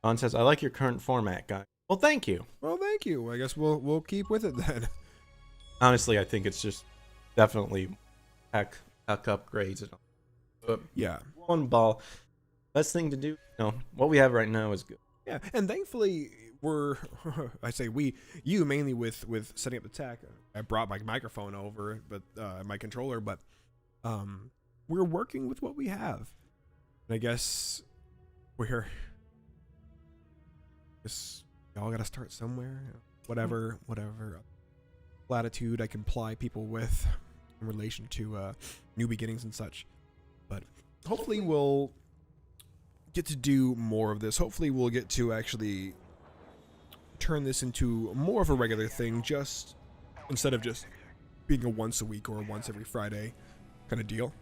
Don says, I like your current format, guy. Well, thank you. Well, thank you. I guess we'll keep with it then. Honestly, I think it's just definitely tech upgrades and all. But Yeah. one ball. Best thing to do, what we have right now is good. Yeah, and thankfully I say you mainly with setting up the tech. I brought my microphone over, but my controller, but we're working with what we have. And I guess y'all got to start somewhere. Whatever latitude I can ply people with in relation to new beginnings and such. But hopefully we'll get to do more of this. Hopefully we'll get to actually turn this into more of a regular thing, just instead of just being a once a week or a once every Friday kind of deal.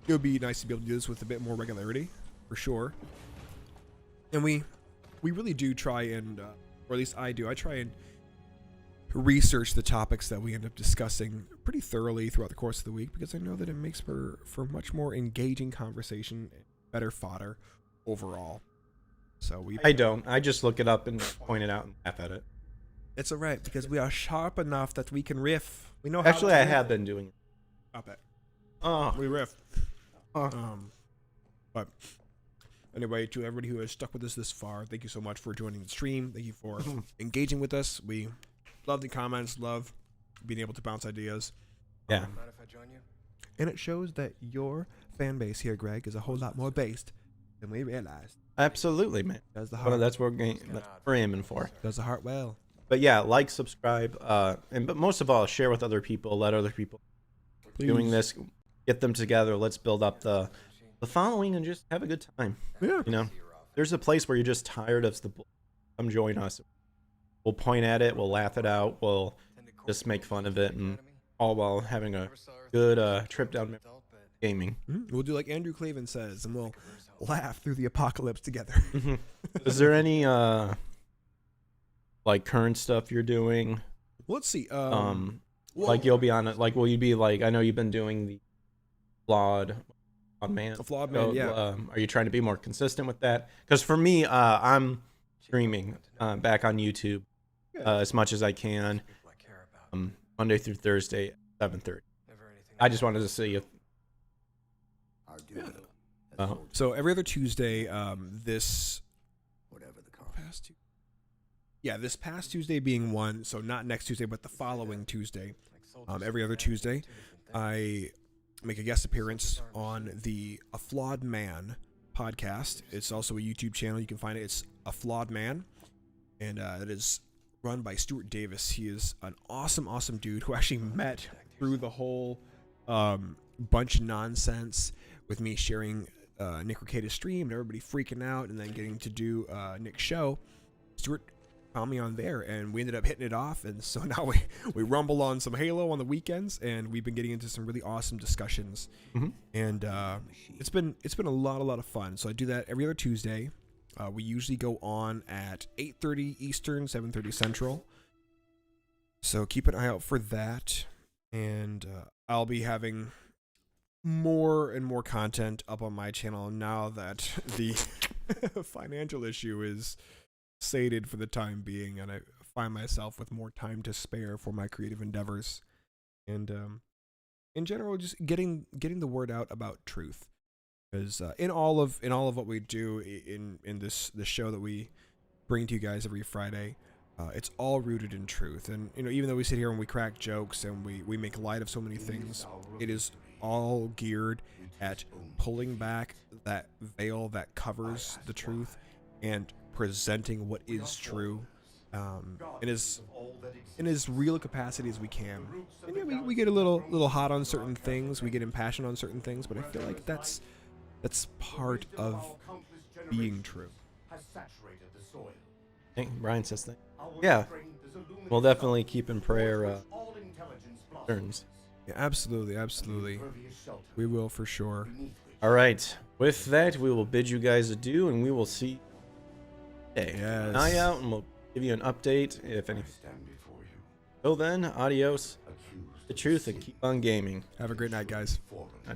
It would be nice to be able to do this with a bit more regularity, for sure. And we really do try and, or at least I do, I try and research the topics that we end up discussing pretty thoroughly throughout the course of the week, because I know that it makes for much more engaging conversation and better fodder overall. So I don't. I just look it up and point it out and laugh at it. It's all right, because we are sharp enough that we can riff. We know how Actually, to I riff. have been doing it. Stop it. Oh, We riff. But anyway, to everybody who has stuck with us this far, thank you so much for joining the stream. Thank you for engaging with us. We love the comments, love being able to bounce ideas. yeah. Mind if I join you? And it shows that your fan base here, Greg, is a whole lot more based than we realized. Absolutely, man. Does the Well, heart, that's what we're aiming for. does the heart well. But yeah, like, subscribe, but most of all, share with other people. Let other people doing this, get them together. Let's build up the following and just have a good time. Yeah. There's a place where you're just tired of the bull. Come join us. We'll point at it. We'll laugh it out. We'll just make fun of it, and all while having a good trip down gaming. We'll do like Andrew Clavin says, and we'll laugh through the apocalypse together. Is there any like current stuff you're doing? Let's see. Like you'll be on it. Like, will you be like? I know you've been doing the flawed man. A flawed man, yeah. Are you trying to be more consistent with that? Because for me, I'm streaming back on YouTube as much as I can, Monday through Thursday, 7:30. I just wanted to see if. So every other Tuesday, this Whatever the car. this past Tuesday being one, so not next Tuesday, but the following Tuesday. Every other Tuesday, I make a guest appearance on the A Flawed Man podcast. It's also a YouTube channel. You can find it. It's A Flawed Man, and it is run by Stuart Davis. He is an awesome dude who actually met through the whole bunch of nonsense with me sharing Nick Ricada's stream and everybody freaking out, and then getting to do Nick's show. Stuart found me on there, and we ended up hitting it off, and so now we rumble on some Halo on the weekends, and we've been getting into some really awesome discussions. And it's been a lot of fun. So I do that every other Tuesday. We usually go on at 8:30 Eastern, 7:30 Central. So keep an eye out for that, and I'll be having more and more content up on my channel now that the financial issue is sated for the time being, and I find myself with more time to spare for my creative endeavors, and in general, just getting the word out about truth. Because in all of what we do in this show that we bring to you guys every Friday, it's all rooted in truth. And even though we sit here and we crack jokes and we make light of so many things, it is all geared at pulling back that veil that covers the truth and presenting what is true in as real a capacity as we can. And yeah, we get a little hot on certain things, we get impassioned on certain things, but I feel like that's part of being true. I think Brian says that. Yeah, we'll definitely keep in prayer turns. Yeah, absolutely. We will, for sure. All right. With that, we will bid you guys adieu, and we will see you. Hey, Yes. eye out, and we'll give you an update if I anything. stand before you, Till then, adios. accused The of truth and sin, keep on gaming. Have a great night, guys. fallen